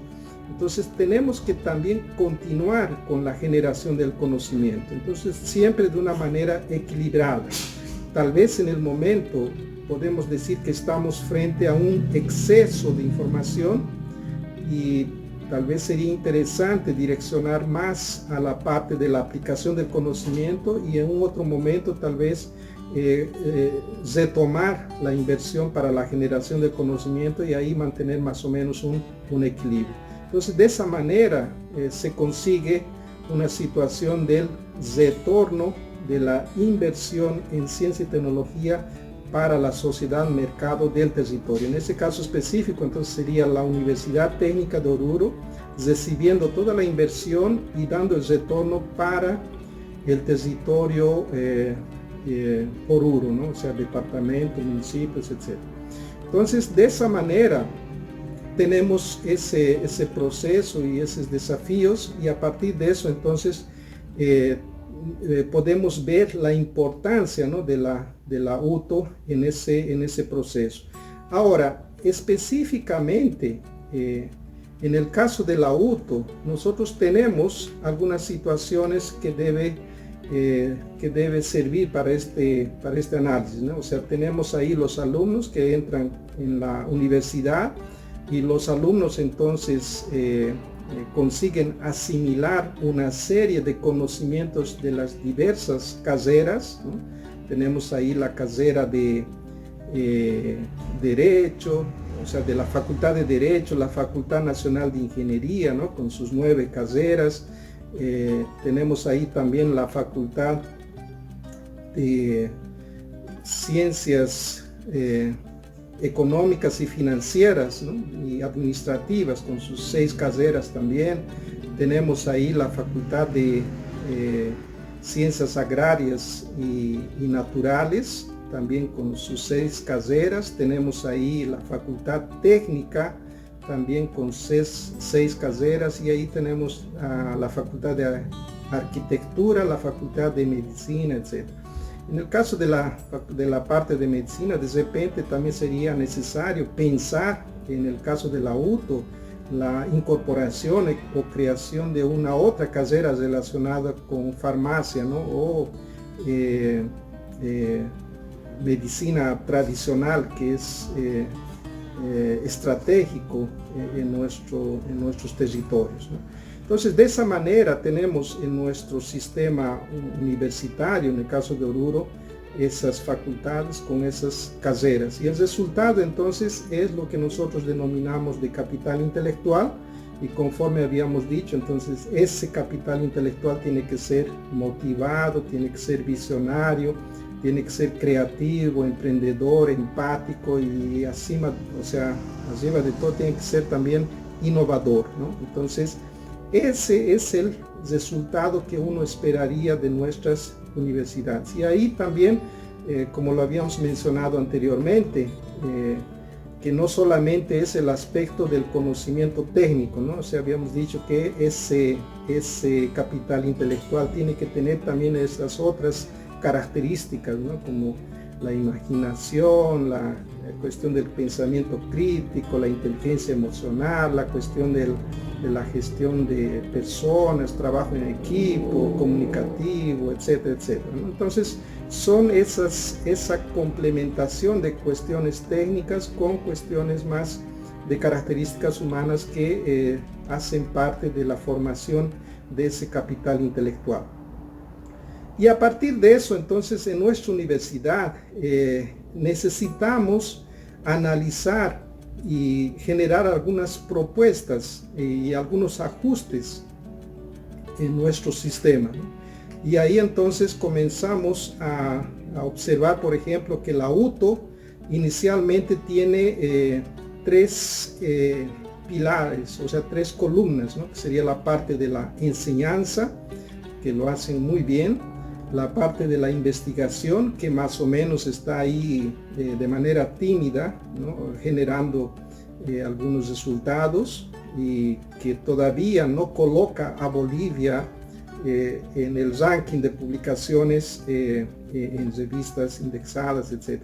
entonces, tenemos que también continuar con la generación del conocimiento. Entonces, siempre de una manera equilibrada. Tal vez en el momento podemos decir que estamos frente a un exceso de información y tal vez sería interesante direccionar más a la parte de la aplicación del conocimiento, y en un otro momento tal vez retomar la inversión para la generación del conocimiento y ahí mantener más o menos un equilibrio. Entonces, de esa manera se consigue una situación del retorno de la inversión en ciencia y tecnología para la sociedad mercado del territorio. En este caso específico, entonces, sería la Universidad Técnica de Oruro recibiendo toda la inversión y dando el retorno para el territorio Oruro, ¿no? O sea, departamento, municipios, etc. Entonces, de esa manera tenemos ese proceso y esos desafíos, y a partir de eso entonces podemos ver la importancia, ¿no? de la UTO en ese proceso. Ahora, específicamente en el caso de la UTO, nosotros tenemos algunas situaciones que debe servir para este análisis, ¿no? O sea, tenemos ahí los alumnos que entran en la universidad, y los alumnos entonces consiguen asimilar una serie de conocimientos de las diversas carreras, ¿no? Tenemos ahí la carrera de Derecho, o sea, de la Facultad de Derecho, la Facultad Nacional de Ingeniería, ¿no? Con sus 9 carreras. Tenemos ahí también la Facultad de Ciencias Económicas y Financieras, ¿no? Y administrativas, con sus 6 carreras también. Tenemos ahí la Facultad de Ciencias Agrarias y Naturales, también con sus 6 carreras. Tenemos ahí la Facultad Técnica, también con 6 carreras, y ahí tenemos la Facultad de Arquitectura, la Facultad de Medicina, etc. En el caso de la parte de medicina, de repente también sería necesario pensar, en el caso de la UTO, la incorporación o creación de una otra carrera relacionada con farmacia, ¿no? O medicina tradicional, que es estratégico en nuestros territorios, ¿no? Entonces, de esa manera tenemos en nuestro sistema universitario, en el caso de Oruro, esas facultades con esas carreras. Y el resultado entonces es lo que nosotros denominamos de capital intelectual, y conforme habíamos dicho, entonces ese capital intelectual tiene que ser motivado, tiene que ser visionario, tiene que ser creativo, emprendedor, empático y arriba de todo tiene que ser también innovador, ¿no? Entonces, ese es el resultado que uno esperaría de nuestras universidades. Y ahí también, como lo habíamos mencionado anteriormente, que no solamente es el aspecto del conocimiento técnico, ¿no? O sea, habíamos dicho que ese capital intelectual tiene que tener también esas otras características, ¿no? Como la imaginación, la cuestión del pensamiento crítico, la inteligencia emocional, la cuestión de la gestión de personas, trabajo en equipo, comunicativo, etcétera, etcétera, ¿no? Entonces, son esa complementación de cuestiones técnicas con cuestiones más de características humanas que hacen parte de la formación de ese capital intelectual. Y a partir de eso, entonces, en nuestra universidad necesitamos analizar y generar algunas propuestas y algunos ajustes en nuestro sistema, ¿no? Y ahí entonces comenzamos a observar, por ejemplo, que la UTO inicialmente tiene tres pilares, o sea, tres columnas, ¿no? Que sería la parte de la enseñanza, que lo hacen muy bien, la parte de la investigación, que más o menos está ahí de manera tímida, ¿no? Generando algunos resultados, y que todavía no coloca a Bolivia en el ranking de publicaciones en revistas indexadas, etc.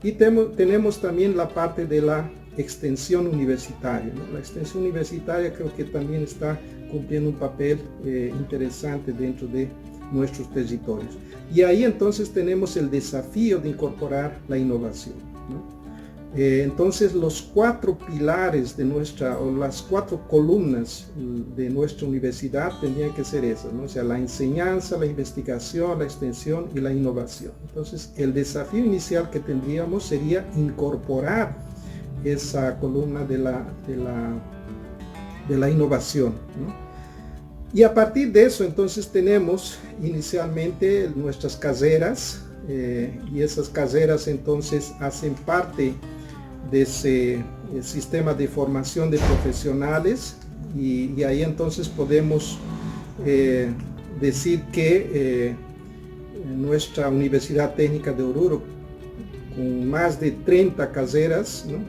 Y tenemos también la parte de la extensión universitaria, ¿no? La extensión universitaria creo que también está cumpliendo un papel interesante dentro de nuestros territorios. Y ahí entonces tenemos el desafío de incorporar la innovación, ¿no? Entonces los cuatro pilares de las cuatro columnas de nuestra universidad tendrían que ser esas, ¿no? O sea, la enseñanza, la investigación, la extensión y la innovación. Entonces el desafío inicial que tendríamos sería incorporar esa columna de la innovación, ¿no? Y a partir de eso entonces tenemos inicialmente nuestras carreras, y esas carreras entonces hacen parte de ese sistema de formación de profesionales, y ahí entonces podemos decir que nuestra Universidad Técnica de Oruro, con más de 30 carreras, ¿no?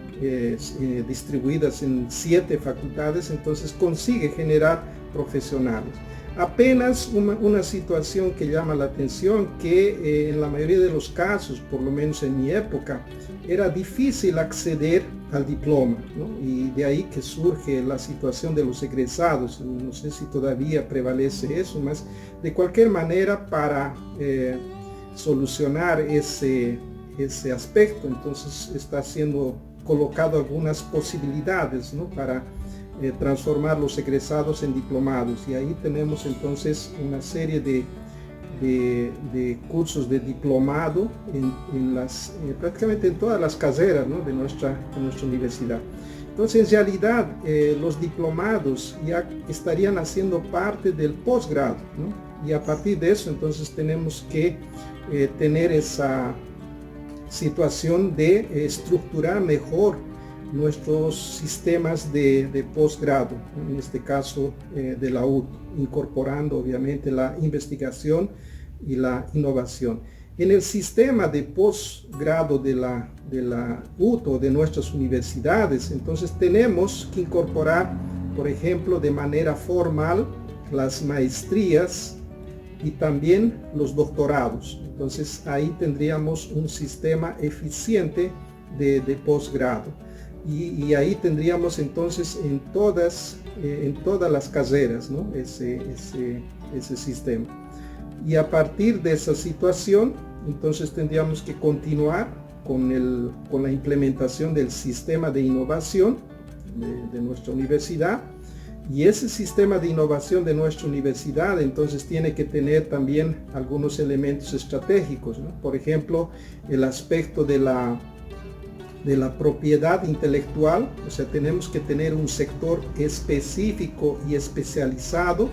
Distribuidas en 7 facultades, entonces consigue generar profesionales. Apenas una situación que llama la atención, que en la mayoría de los casos, por lo menos en mi época, era difícil acceder al diploma, ¿no? Y de ahí que surge la situación de los egresados. No sé si todavía prevalece eso, mas de cualquier manera, para solucionar ese aspecto, entonces está siendo colocado algunas posibilidades, ¿no? Para transformar los egresados en diplomados, y ahí tenemos entonces una serie de cursos de diplomado prácticamente en todas las carreras, ¿no? de nuestra universidad. Entonces, en realidad, los diplomados ya estarían haciendo parte del posgrado, ¿no? Y a partir de eso, entonces tenemos que tener esa situación de estructurar mejor nuestros sistemas de posgrado, en este caso de la UTO, incorporando obviamente la investigación y la innovación. En el sistema de posgrado de la UTO, de nuestras universidades, entonces tenemos que incorporar, por ejemplo, de manera formal las maestrías y también los doctorados. Entonces ahí tendríamos un sistema eficiente de posgrado. Y ahí tendríamos entonces en todas las carreras, ¿no? ese sistema. Y a partir de esa situación, entonces tendríamos que continuar con la implementación del sistema de innovación de nuestra universidad. Y ese sistema de innovación de nuestra universidad entonces tiene que tener también algunos elementos estratégicos, ¿no? Por ejemplo, el aspecto de la propiedad intelectual, o sea, tenemos que tener un sector específico y especializado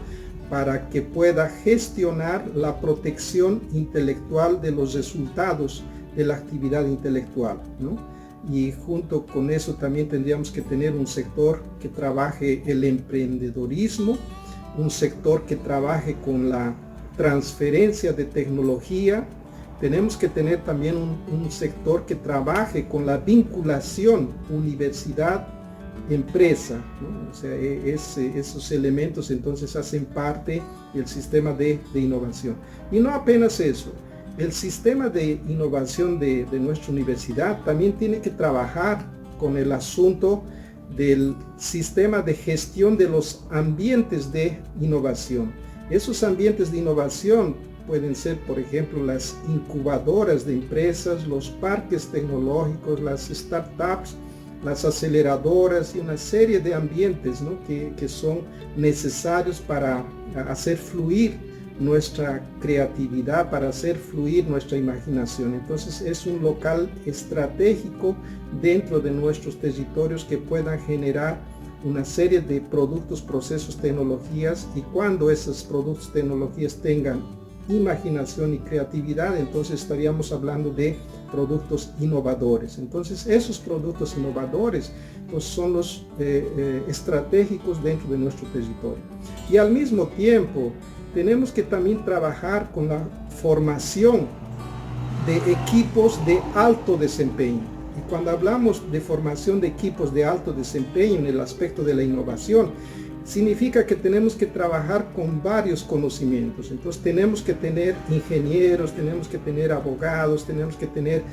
para que pueda gestionar la protección intelectual de los resultados de la actividad intelectual, ¿no? Y junto con eso también tendríamos que tener un sector que trabaje el emprendedorismo, un sector que trabaje con la transferencia de tecnología. Tenemos que tener también un sector que trabaje con la vinculación universidad-empresa, ¿no? O sea, esos elementos entonces hacen parte del sistema de innovación. Y no apenas eso. El sistema de innovación de nuestra universidad también tiene que trabajar con el asunto del sistema de gestión de los ambientes de innovación. Esos ambientes de innovación pueden ser, por ejemplo, las incubadoras de empresas, los parques tecnológicos, las startups, las aceleradoras y una serie de ambientes, ¿no? que son necesarios para hacer fluir nuestra creatividad, para hacer fluir nuestra imaginación. Entonces es un local estratégico dentro de nuestros territorios que puedan generar una serie de productos, procesos, tecnologías, y cuando esos productos, tecnologías tengan imaginación y creatividad, entonces estaríamos hablando de productos innovadores. Entonces esos productos innovadores pues, son los estratégicos dentro de nuestro territorio. Y al mismo tiempo tenemos que también trabajar con la formación de equipos de alto desempeño. Y cuando hablamos de formación de equipos de alto desempeño en el aspecto de la innovación, significa que tenemos que trabajar con varios conocimientos. Entonces tenemos que tener ingenieros, tenemos que tener abogados, tenemos que tener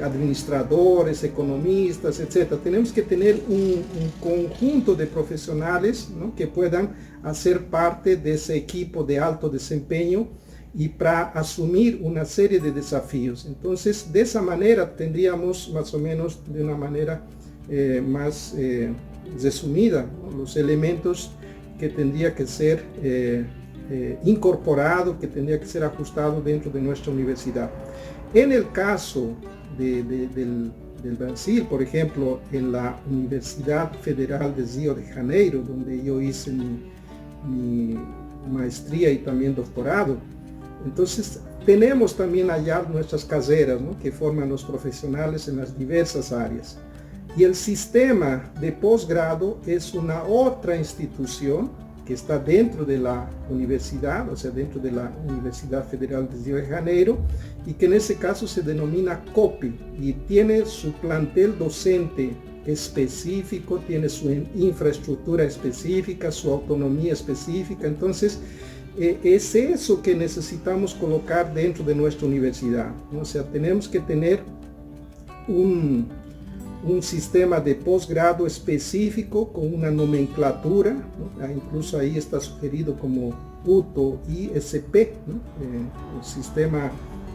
administradores, economistas, etc. Tenemos que tener un conjunto de profesionales, ¿no? que puedan hacer parte de ese equipo de alto desempeño y para asumir una serie de desafíos. Entonces, de esa manera tendríamos más o menos de una manera más resumida, ¿no? los elementos que tendría que ser incorporado, que tendría que ser ajustado dentro de nuestra universidad. En el caso del Brasil, por ejemplo, en la Universidad Federal de Río de Janeiro, donde yo hice mi maestría y también doctorado, entonces tenemos también allá nuestras carreras, ¿no? que forman los profesionales en las diversas áreas. Y el sistema de posgrado es una otra institución que está dentro de la universidad, o sea, dentro de la Universidad Federal de Río de Janeiro, y que en ese caso se denomina COPI, y tiene su plantel docente específico, tiene su infraestructura específica, su autonomía específica. Entonces, es eso que necesitamos colocar dentro de nuestra universidad, ¿no? O sea, tenemos que tener un sistema de posgrado específico con una nomenclatura, ¿no? Incluso ahí está sugerido como UTO ISP, ¿no? El sistema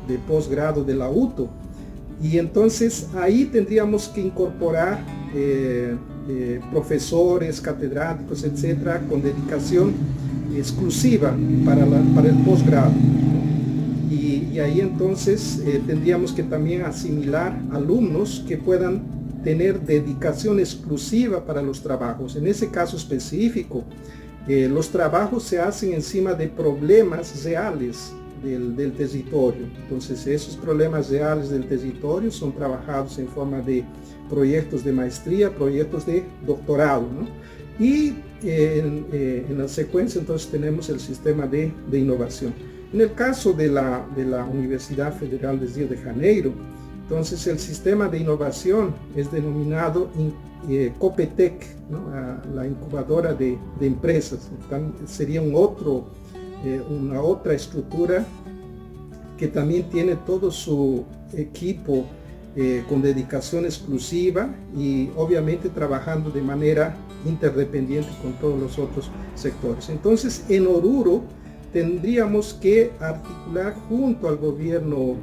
de posgrado de la UTO. Y entonces ahí tendríamos que incorporar profesores, catedráticos, etcétera, con dedicación exclusiva para el posgrado. Y ahí entonces tendríamos que también asimilar alumnos que puedan tener dedicación exclusiva para los trabajos. En ese caso específico, los trabajos se hacen encima de problemas reales del territorio. Entonces esos problemas reales del territorio son trabajados en forma de proyectos de maestría, proyectos de doctorado, ¿no? Y en la secuencia entonces tenemos el sistema de innovación. En el caso de la Universidad Federal de Río de Janeiro, entonces el sistema de innovación es denominado Copetec, ¿no? La incubadora de empresas. Sería una otra estructura que también tiene todo su equipo con dedicación exclusiva y obviamente trabajando de manera interdependiente con todos los otros sectores. Entonces en Oruro tendríamos que articular junto al gobierno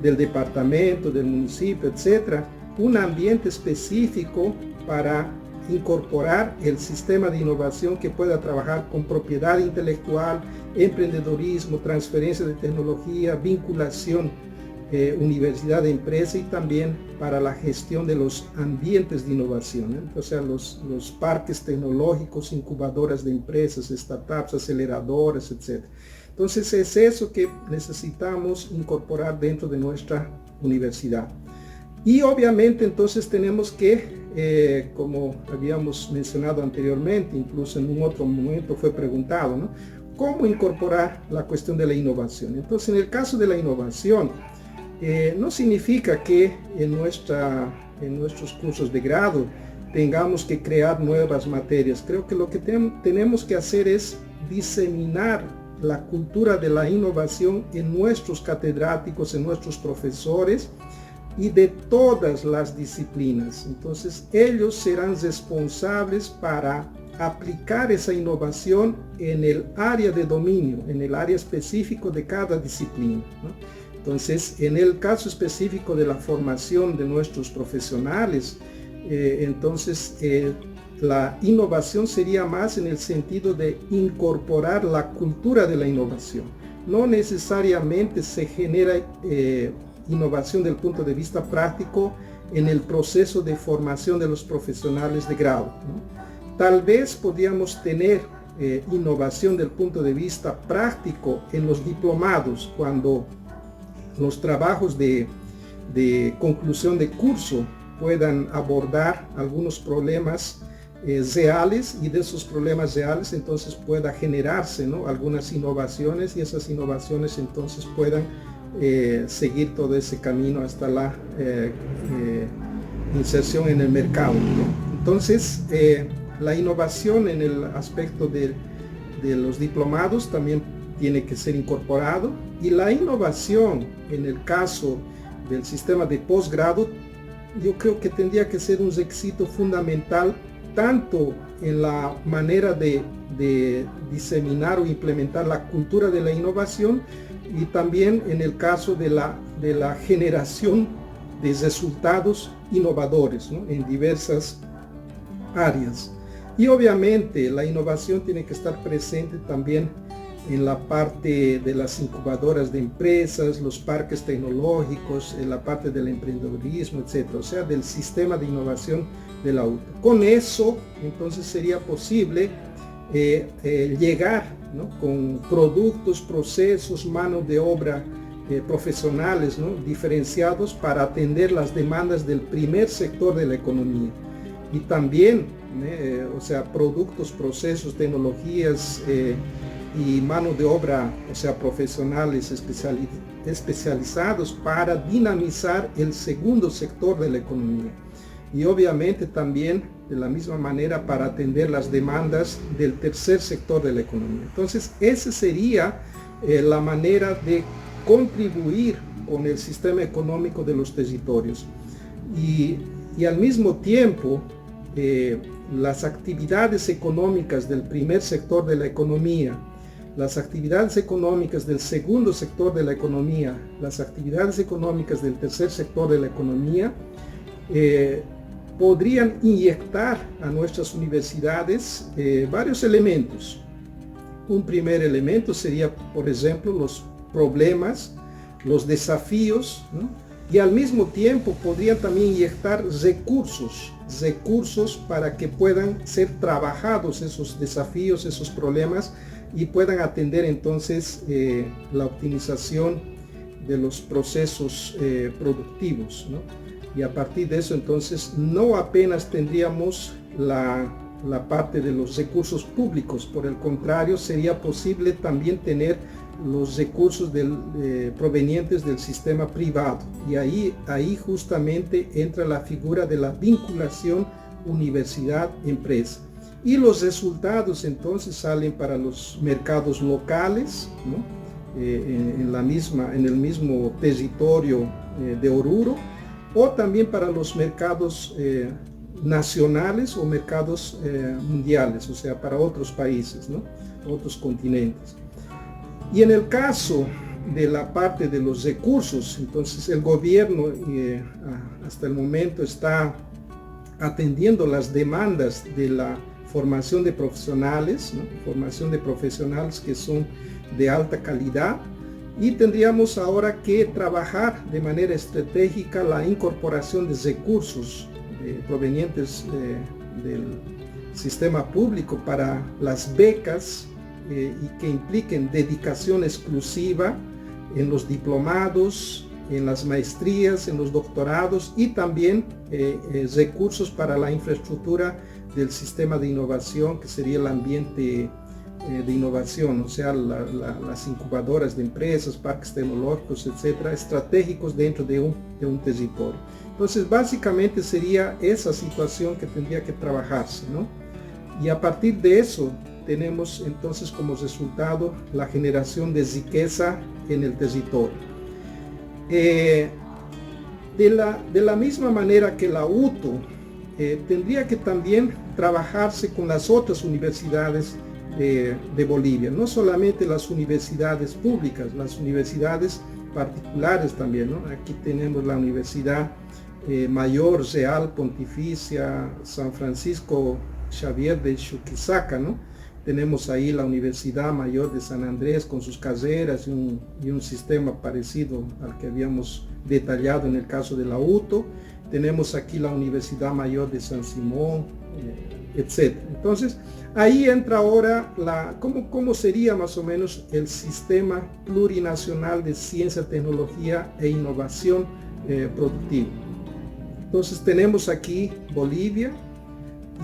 del departamento, del municipio, etcétera, un ambiente específico para incorporar el sistema de innovación que pueda trabajar con propiedad intelectual, emprendedorismo, transferencia de tecnología, vinculación universidad de empresa y también para la gestión de los ambientes de innovación, o sea, los parques tecnológicos, incubadoras de empresas, startups, aceleradoras, etc. Entonces es eso que necesitamos incorporar dentro de nuestra universidad. Y obviamente entonces tenemos que, como habíamos mencionado anteriormente, incluso en un otro momento fue preguntado, ¿no? ¿Cómo incorporar la cuestión de la innovación? Entonces en el caso de la innovación, no significa que en nuestros cursos de grado tengamos que crear nuevas materias. Creo que lo que tenemos que hacer es diseminar la cultura de la innovación en nuestros catedráticos, en nuestros profesores y de todas las disciplinas. Entonces ellos serán responsables para aplicar esa innovación en el área de dominio, en el área específico de cada disciplina, ¿no? Entonces, en el caso específico de la formación de nuestros profesionales, la innovación sería más en el sentido de incorporar la cultura de la innovación. No necesariamente se genera innovación del punto de vista práctico en el proceso de formación de los profesionales de grado, ¿no? Tal vez podríamos tener innovación del punto de vista práctico en los diplomados, cuando los trabajos de conclusión de curso puedan abordar algunos problemas reales, y de esos problemas reales entonces pueda generarse, ¿no?, algunas innovaciones, y esas innovaciones entonces puedan seguir todo ese camino hasta la inserción en el mercado, ¿no? Entonces la innovación en el aspecto de los diplomados también tiene que ser incorporado, y la innovación en el caso del sistema de posgrado yo creo que tendría que ser un requisito fundamental, tanto en la manera de diseminar o implementar la cultura de la innovación, y también en el caso de la generación de resultados innovadores, ¿no?, en diversas áreas. Y obviamente la innovación tiene que estar presente también en la parte de las incubadoras de empresas, los parques tecnológicos, en la parte del emprendedurismo, etc. O sea, del sistema de innovación de la UTO. Con eso, entonces, sería posible llegar, ¿no?, con productos, procesos, mano de obra profesionales, ¿no?, diferenciados para atender las demandas del primer sector de la economía. Y también, o sea, productos, procesos, tecnologías, y mano de obra, o sea, profesionales especializados para dinamizar el segundo sector de la economía. Y obviamente también de la misma manera para atender las demandas del tercer sector de la economía. Entonces, esa sería la manera de contribuir con el sistema económico de los territorios. Y al mismo tiempo, las actividades económicas del primer sector de la economía, las actividades económicas del segundo sector de la economía, las actividades económicas del tercer sector de la economía, podrían inyectar a nuestras universidades varios elementos. Un primer elemento sería, por ejemplo, los problemas, los desafíos, ¿no?, y al mismo tiempo podrían también inyectar recursos para que puedan ser trabajados esos desafíos, esos problemas, y puedan atender entonces la optimización de los procesos productivos, ¿no? Y a partir de eso entonces no apenas tendríamos la parte de los recursos públicos, por el contrario sería posible también tener los recursos provenientes del sistema privado, y ahí justamente entra la figura de la vinculación universidad-empresa. Y los resultados entonces salen para los mercados locales, ¿no?, en el mismo territorio de Oruro, o también para los mercados nacionales o mercados mundiales, o sea, para otros países, ¿no?, otros continentes. Y en el caso de la parte de los recursos, entonces el gobierno hasta el momento está atendiendo las demandas de la formación de profesionales, ¿no? Formación de profesionales que son de alta calidad, y tendríamos ahora que trabajar de manera estratégica la incorporación de recursos provenientes del sistema público para las becas y que impliquen dedicación exclusiva en los diplomados, en las maestrías, en los doctorados, y también recursos para la infraestructura del sistema de innovación, que sería el ambiente de innovación, o sea, las incubadoras de empresas, parques tecnológicos, etcétera, estratégicos dentro de un territorio. Entonces, básicamente sería esa situación que tendría que trabajarse, ¿no? Y a partir de eso, tenemos entonces como resultado la generación de riqueza en el territorio. De la misma manera que la UTO tendría que también trabajarse con las otras universidades de Bolivia, no solamente las universidades públicas, las universidades particulares también, ¿no? Aquí tenemos la Universidad Mayor Real Pontificia San Francisco Xavier de Chuquisaca, ¿no? Tenemos ahí la Universidad Mayor de San Andrés con sus carreras y un sistema parecido al que habíamos detallado en el caso de la UTO. Tenemos aquí la Universidad Mayor de San Simón, etc. Entonces, ahí entra ahora cómo sería más o menos el sistema plurinacional de ciencia, tecnología e innovación productiva. Entonces, tenemos aquí Bolivia,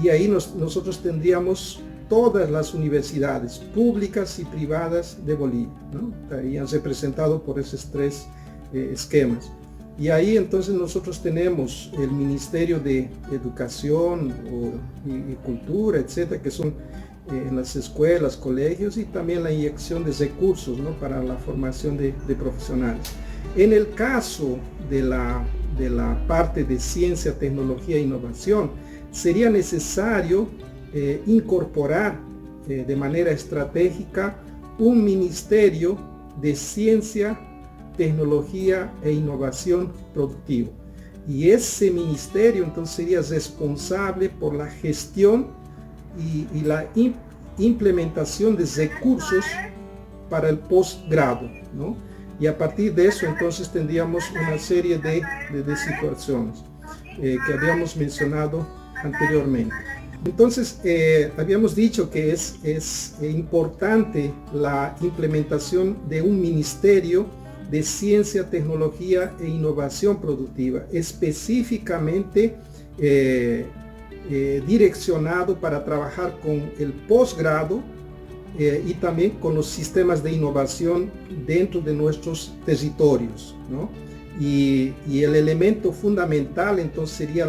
y ahí nosotros tendríamos todas las universidades públicas y privadas de Bolivia, ¿no? Estarían representados por esos tres esquemas. Y ahí entonces nosotros tenemos el Ministerio de Educación y Cultura, etcétera, que son en las escuelas, colegios, y también la inyección de recursos, ¿no? Para la formación de profesionales. En el caso de la parte de ciencia, tecnología e innovación, sería necesario incorporar de manera estratégica un ministerio de ciencia, tecnología e innovación productivo. Y ese ministerio entonces sería responsable por la gestión y la implementación de recursos para el posgrado, ¿no? Y a partir de eso entonces tendríamos una serie de situaciones que habíamos mencionado anteriormente. Entonces, habíamos dicho que es importante la implementación de un ministerio de ciencia, tecnología e innovación productiva, específicamente direccionado para trabajar con el posgrado y también con los sistemas de innovación dentro de nuestros territorios, ¿no? Y el elemento fundamental entonces sería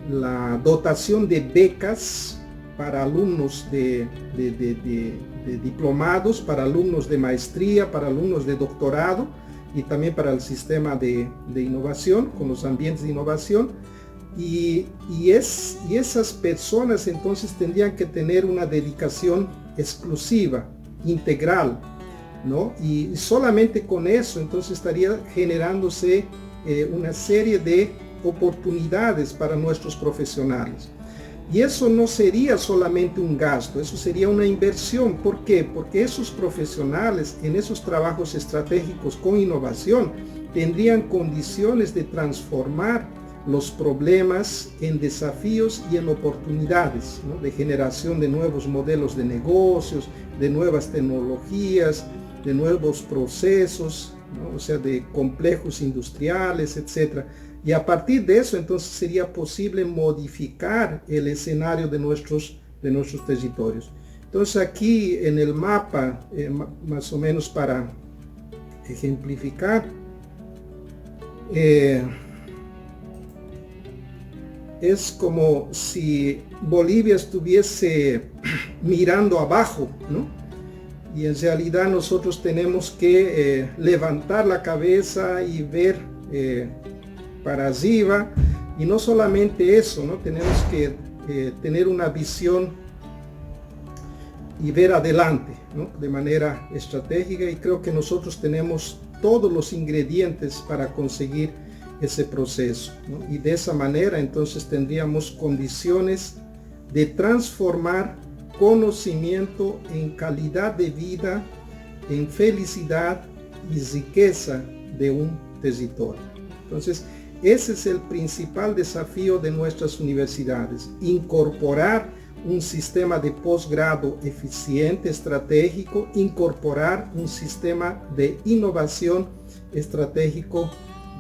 la dotación de becas para alumnos de diplomados, para alumnos de maestría, para alumnos de doctorado, y también para el sistema de innovación, con los ambientes de innovación. Y esas personas entonces tendrían que tener una dedicación exclusiva, integral, ¿no? Y solamente con eso entonces estaría generándose una serie de oportunidades para nuestros profesionales. Y eso no sería solamente un gasto, eso sería una inversión. ¿Por qué? Porque esos profesionales en esos trabajos estratégicos con innovación tendrían condiciones de transformar los problemas en desafíos y en oportunidades, ¿no? De generación de nuevos modelos de negocios, de nuevas tecnologías, de nuevos procesos, ¿no? O sea, de complejos industriales, etc. Y a partir de eso, entonces, sería posible modificar el escenario de nuestros territorios. Entonces, aquí en el mapa, más o menos para ejemplificar, es como si Bolivia estuviese mirando abajo, ¿no? Y en realidad nosotros tenemos que levantar la cabeza y ver para arriba. Y no solamente eso, ¿no? Tenemos que tener una visión y ver adelante, ¿no? De manera estratégica, y creo que nosotros tenemos todos los ingredientes para conseguir ese proceso, ¿no? Y de esa manera entonces tendríamos condiciones de transformar conocimiento en calidad de vida, en felicidad y riqueza de un territorio. Entonces, ese es el principal desafío de nuestras universidades: incorporar un sistema de posgrado eficiente, estratégico, incorporar un sistema de innovación estratégico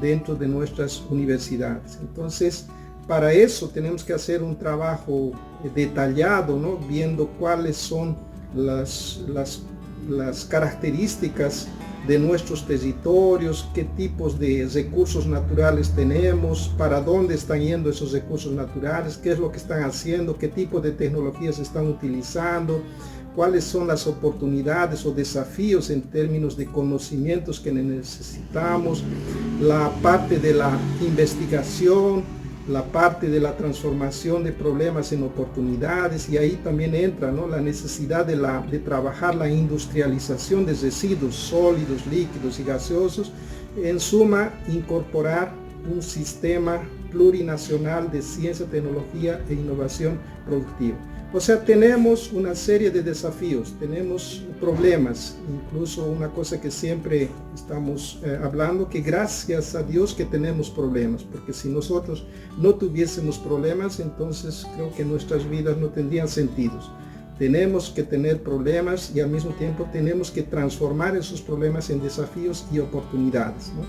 dentro de nuestras universidades. Entonces, para eso tenemos que hacer un trabajo detallado, ¿no? Viendo cuáles son las características de nuestros territorios, qué tipos de recursos naturales tenemos, para dónde están yendo esos recursos naturales, qué es lo que están haciendo, qué tipo de tecnologías están utilizando, cuáles son las oportunidades o desafíos en términos de conocimientos que necesitamos, la parte de la investigación, la parte de la transformación de problemas en oportunidades, y ahí también entra, ¿no?, la necesidad de trabajar la industrialización de residuos sólidos, líquidos y gaseosos. En suma, incorporar un sistema plurinacional de ciencia, tecnología e innovación productiva. O sea, tenemos una serie de desafíos, tenemos problemas, incluso una cosa que siempre estamos hablando, que gracias a Dios que tenemos problemas, porque si nosotros no tuviésemos problemas, entonces creo que nuestras vidas no tendrían sentido. Tenemos que tener problemas y al mismo tiempo tenemos que transformar esos problemas en desafíos y oportunidades, ¿no?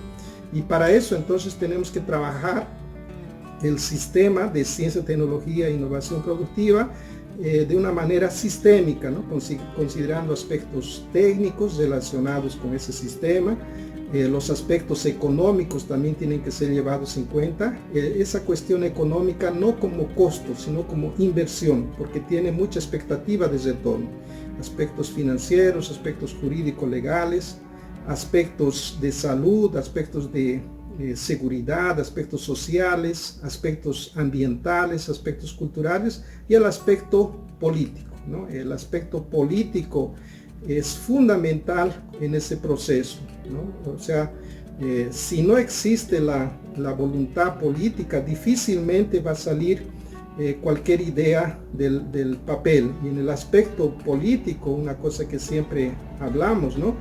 Y para eso entonces tenemos que trabajar el sistema de ciencia, tecnología e innovación productiva de una manera sistémica, ¿no?, considerando aspectos técnicos relacionados con ese sistema. Los aspectos económicos también tienen que ser llevados en cuenta. Esa cuestión económica no como costo, sino como inversión, porque tiene mucha expectativa de retorno. Aspectos financieros, aspectos jurídico-legales, aspectos de salud, aspectos de seguridad, aspectos sociales, aspectos ambientales, aspectos culturales y el aspecto político, ¿no? El aspecto político es fundamental en ese proceso, ¿no? O sea, si no existe la voluntad política, difícilmente va a salir cualquier idea del papel. Y en el aspecto político, una cosa que siempre hablamos, ¿no?,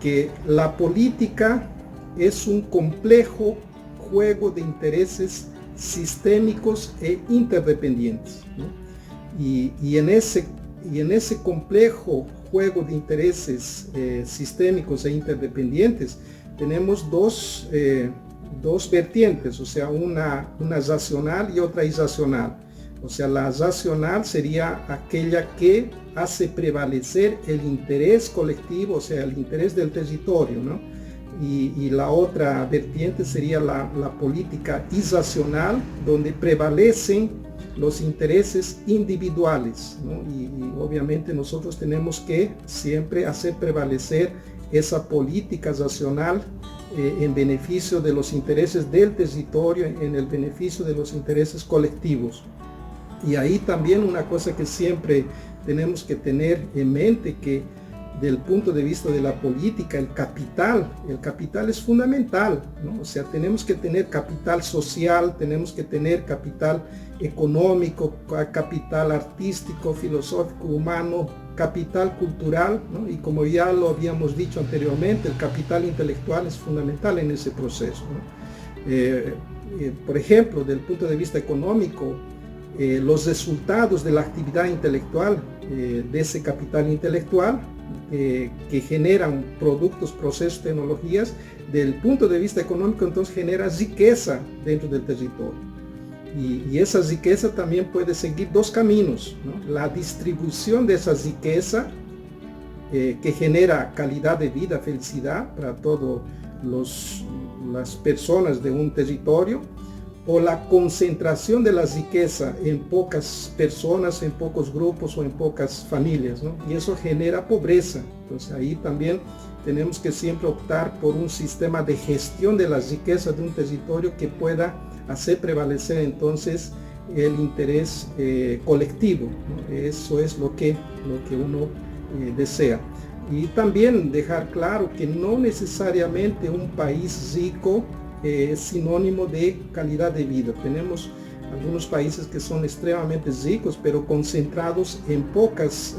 que la política es un complejo juego de intereses sistémicos e interdependientes, ¿no? Y en ese complejo juego de intereses sistémicos e interdependientes tenemos dos vertientes, o sea, una racional y otra irracional. O sea, la racional sería aquella que hace prevalecer el interés colectivo, o sea, el interés del territorio, ¿no? Y la otra vertiente sería la política irracional, donde prevalecen los intereses individuales, ¿no? Y obviamente nosotros tenemos que siempre hacer prevalecer esa política racional en beneficio de los intereses del territorio, en el beneficio de los intereses colectivos. Y ahí también una cosa que siempre tenemos que tener en mente, que del punto de vista de la política, el capital es fundamental, ¿no? O sea, tenemos que tener capital social, tenemos que tener capital económico, capital artístico, filosófico, humano, capital cultural, ¿no? Y como ya lo habíamos dicho anteriormente, el capital intelectual es fundamental en ese proceso, ¿no? Por ejemplo, del punto de vista económico, los resultados de la actividad intelectual, de ese capital intelectual, que generan productos, procesos, tecnologías, del punto de vista económico, entonces genera riqueza dentro del territorio. Y esa riqueza también puede seguir dos caminos, ¿no? La distribución de esa riqueza que genera calidad de vida, felicidad para todas las personas de un territorio, o la concentración de la riqueza en pocas personas, en pocos grupos o en pocas familias, ¿no? Y eso genera pobreza. Entonces ahí también tenemos que siempre optar por un sistema de gestión de las riquezas de un territorio que pueda hacer prevalecer entonces el interés colectivo, ¿no? Eso es lo que uno desea. Y también dejar claro que no necesariamente un país rico es sinónimo de calidad de vida. Tenemos algunos países que son extremadamente ricos, pero concentrados en pocas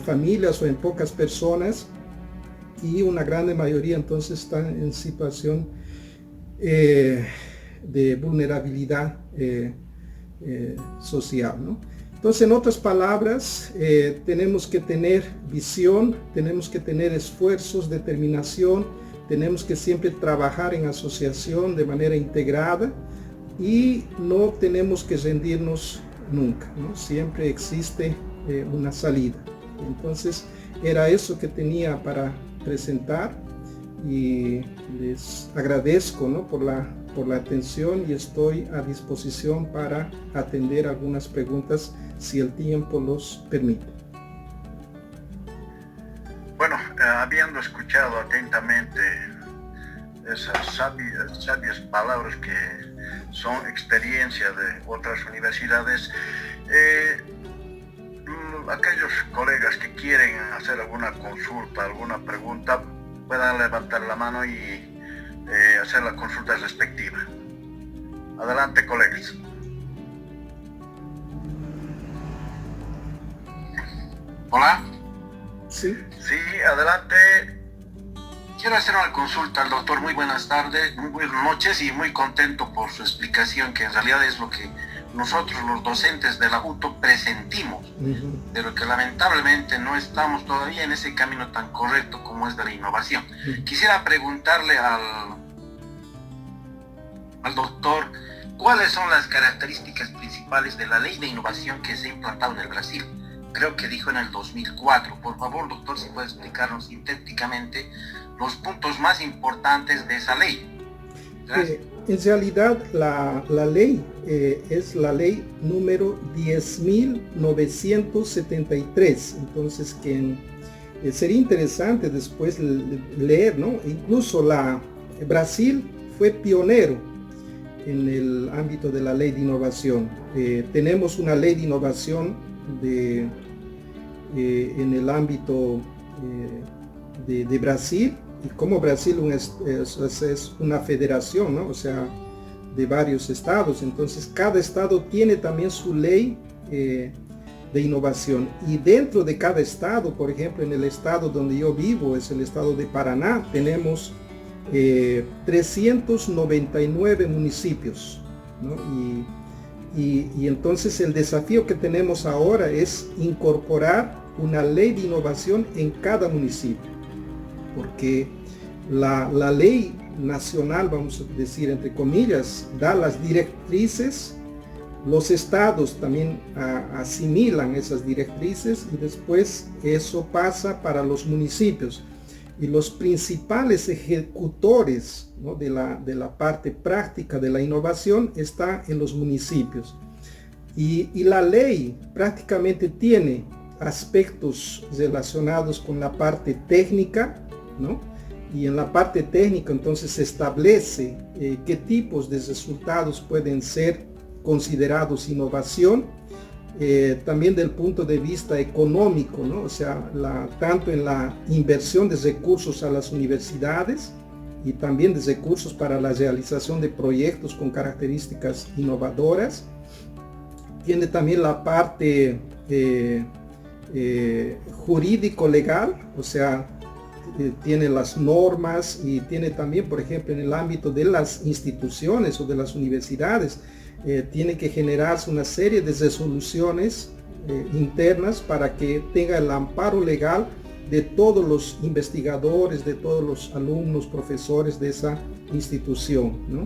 familias o en pocas personas, y una gran mayoría entonces están en situación de vulnerabilidad social, ¿no? Entonces, en otras palabras, tenemos que tener visión, tenemos que tener esfuerzos, determinación, tenemos que siempre trabajar en asociación de manera integrada y no tenemos que rendirnos nunca, ¿no? Siempre existe una salida. Entonces, era eso que tenía para presentar y les agradezco, ¿no?, por la atención, y estoy a disposición para atender algunas preguntas si el tiempo los permite. Bueno, habiendo escuchado atentamente esas sabias palabras que son experiencia de otras universidades, aquellos colegas que quieren hacer alguna consulta, alguna pregunta, puedan levantar la mano y hacer la consulta respectiva. Adelante, colegas. Hola. Sí. Sí, adelante. Quiero hacer una consulta al doctor. Muy buenas tardes, muy buenas noches, y muy contento por su explicación, que en realidad es lo que nosotros los docentes de la UTO presentimos, pero que lamentablemente no estamos todavía en ese camino tan correcto como es de la innovación. Quisiera preguntarle al doctor, ¿cuáles son las características principales de la ley de innovación que se ha implantado en el Brasil? Creo que dijo en el 2004. Por favor, doctor, si puede explicarnos sintéticamente los puntos más importantes de esa ley. En realidad, la ley es la ley número 10.973. Entonces, sería interesante después leer, ¿no? Incluso Brasil fue pionero en el ámbito de la ley de innovación. Tenemos una ley de innovación en el ámbito de Brasil, y como Brasil es una federación, ¿no?, o sea, de varios estados, entonces cada estado tiene también su ley de innovación, y dentro de cada estado, por ejemplo, en el estado donde yo vivo, es el estado de Paraná, tenemos 399 municipios, ¿no? Y entonces el desafío que tenemos ahora es incorporar una ley de innovación en cada municipio, porque la ley nacional, vamos a decir entre comillas, da las directrices, los estados también asimilan esas directrices, y después eso pasa para los municipios. Y los principales ejecutores, ¿no?, de la parte práctica de la innovación está en los municipios. Y la ley prácticamente tiene aspectos relacionados con la parte técnica, ¿no? Y en la parte técnica entonces se establece qué tipos de resultados pueden ser considerados innovación, también del punto de vista económico, ¿no? O sea, tanto en la inversión de recursos a las universidades y también de recursos para la realización de proyectos con características innovadoras. Tiene también la parte jurídico-legal, o sea, tiene las normas, y tiene también, por ejemplo, en el ámbito de las instituciones o de las universidades, tiene que generarse una serie de resoluciones internas para que tenga el amparo legal de todos los investigadores, de todos los alumnos, profesores de esa institución, ¿no?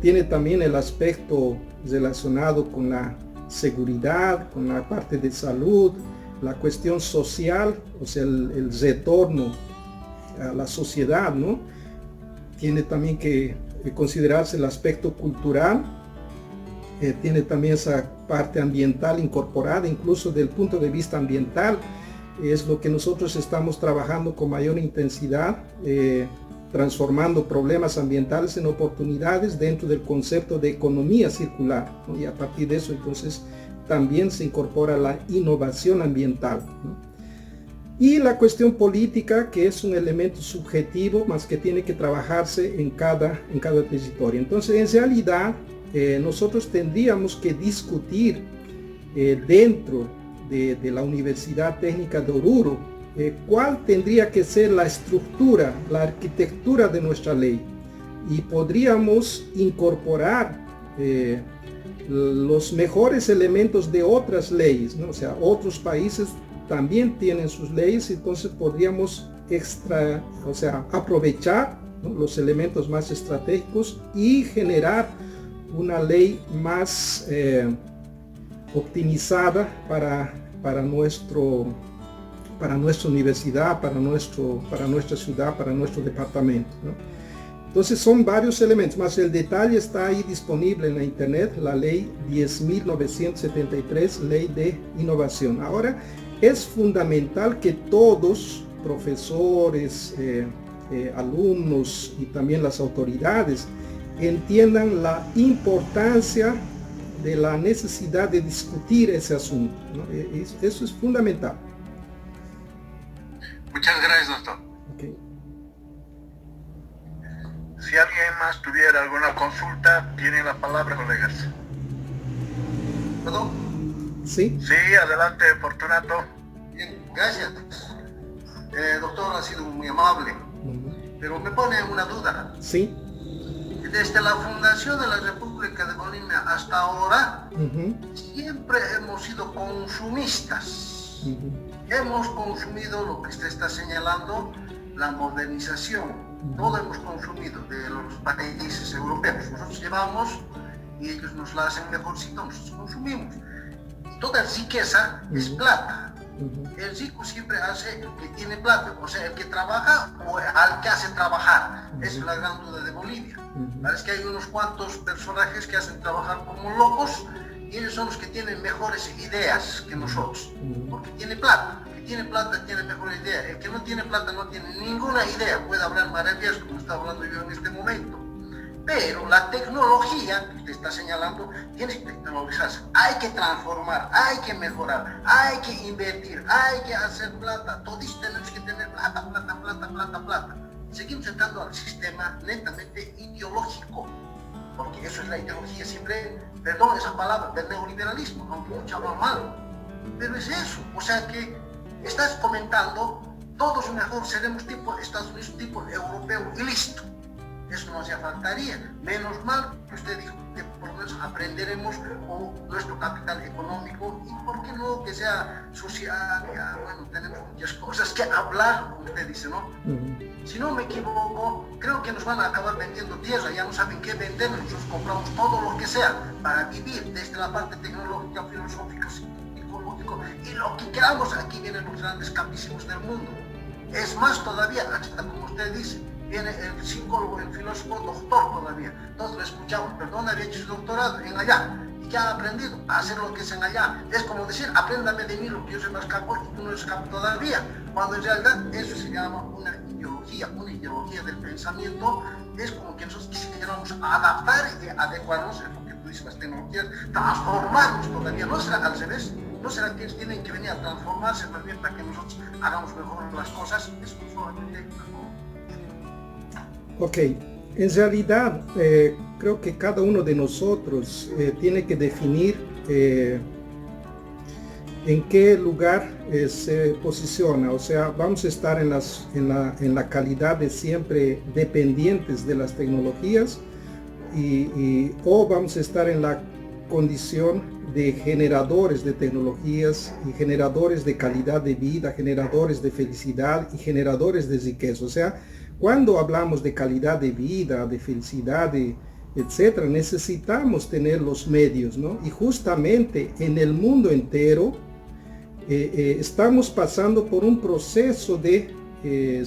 Tiene también el aspecto relacionado con la seguridad, con la parte de salud, la cuestión social, o sea, el retorno a la sociedad, ¿no? Tiene también que considerarse el aspecto cultural, tiene también esa parte ambiental incorporada, incluso del punto de vista ambiental, es lo que nosotros estamos trabajando con mayor intensidad, transformando problemas ambientales en oportunidades dentro del concepto de economía circular, ¿no? Y a partir de eso entonces también se incorpora la innovación ambiental, ¿no? Y la cuestión política, que es un elemento subjetivo, más que tiene que trabajarse en cada territorio. Entonces, en realidad, nosotros tendríamos que discutir dentro de la Universidad Técnica de Oruro, cuál tendría que ser la estructura, la arquitectura de nuestra ley. Y podríamos incorporar los mejores elementos de otras leyes, ¿no? O sea, otros países también tienen sus leyes, entonces podríamos aprovechar, ¿no?, los elementos más estratégicos y generar una ley más optimizada para nuestra universidad, para nuestra ciudad, para nuestro departamento, ¿no? Entonces son varios elementos, más el detalle está ahí disponible en la internet, la ley 10.973, ley de innovación. Ahora, es fundamental que todos, profesores, alumnos y también las autoridades, entiendan la importancia de la necesidad de discutir ese asunto, ¿no? Eso es fundamental. Muchas gracias, doctor. Okay. Si alguien más tuviera alguna consulta, tiene la palabra, colegas. ¿Perdón? Sí. Sí, adelante, Fortunato. Bien, gracias. Doctor, ha sido muy amable, pero me pone una duda. Sí. Desde la fundación de la República de Bolivia hasta ahora, siempre hemos sido consumistas. Hemos consumido lo que usted está señalando, la modernización. Todo hemos consumido de los países europeos. Nosotros llevamos y ellos nos la hacen mejorcito, nosotros consumimos. Toda riqueza es plata. El rico siempre hace el que tiene plata, o sea, el que trabaja o al que hace trabajar. Esa es la gran duda de Bolivia. Parece que hay unos cuantos personajes que hacen trabajar como locos y ellos son los que tienen mejores ideas que nosotros, porque tiene plata. El que tiene plata tiene mejor idea. El que no tiene plata no tiene ninguna idea. Puede hablar maravillas como está hablando yo en este momento. Pero la tecnología que usted está señalando tiene que tecnologizarse. Hay que transformar, hay que mejorar, hay que invertir, hay que hacer plata. Todos tenemos que tener plata, plata, plata, plata, plata. Seguimos entrando al sistema netamente ideológico, porque eso es la ideología siempre, perdón esa palabra, del neoliberalismo, aunque mucho hablan mal. Pero es eso, o sea que estás comentando, todos mejor seremos tipo Estados Unidos, tipo europeo y listo. Eso no hacía faltaría. Menos mal que usted dijo que por lo menos aprenderemos nuestro capital económico y por qué no que sea social. Ya, bueno, tenemos muchas cosas que hablar, como usted dice, ¿no? Si no me equivoco, creo que nos van a acabar vendiendo tierra, ya no saben qué vender, nosotros compramos todo lo que sea para vivir desde la parte tecnológica, filosófica, psicológica y lo que queramos. Aquí vienen los grandes capísimos del mundo. Es más todavía, hasta como usted dice, viene el psicólogo, el filósofo, doctor todavía. Entonces lo escuchamos, perdón, había hecho su doctorado en allá y ya ha aprendido a hacer lo que es en allá. Es como decir, apréndame de mí lo que yo soy más capaz y tú no eres capaz todavía. Cuando en realidad eso se llama una ideología del pensamiento. Es como que nosotros quisiéramos adaptar y adecuarnos, en lo que tú dices, las tecnologías, transformarnos todavía. No será al revés. ¿No será que ellos tienen que venir a transformarse más bien para que nosotros hagamos mejor las cosas? Eso solamente. Ok, en realidad creo que cada uno de nosotros tiene que definir en qué lugar se posiciona. O sea, vamos a estar en la calidad de siempre dependientes de las tecnologías o vamos a estar en la condición de generadores de tecnologías y generadores de calidad de vida, generadores de felicidad y generadores de riqueza. O sea, cuando hablamos de calidad de vida, de felicidad, etcétera, necesitamos tener los medios, ¿no? Y justamente en el mundo entero estamos pasando por un proceso de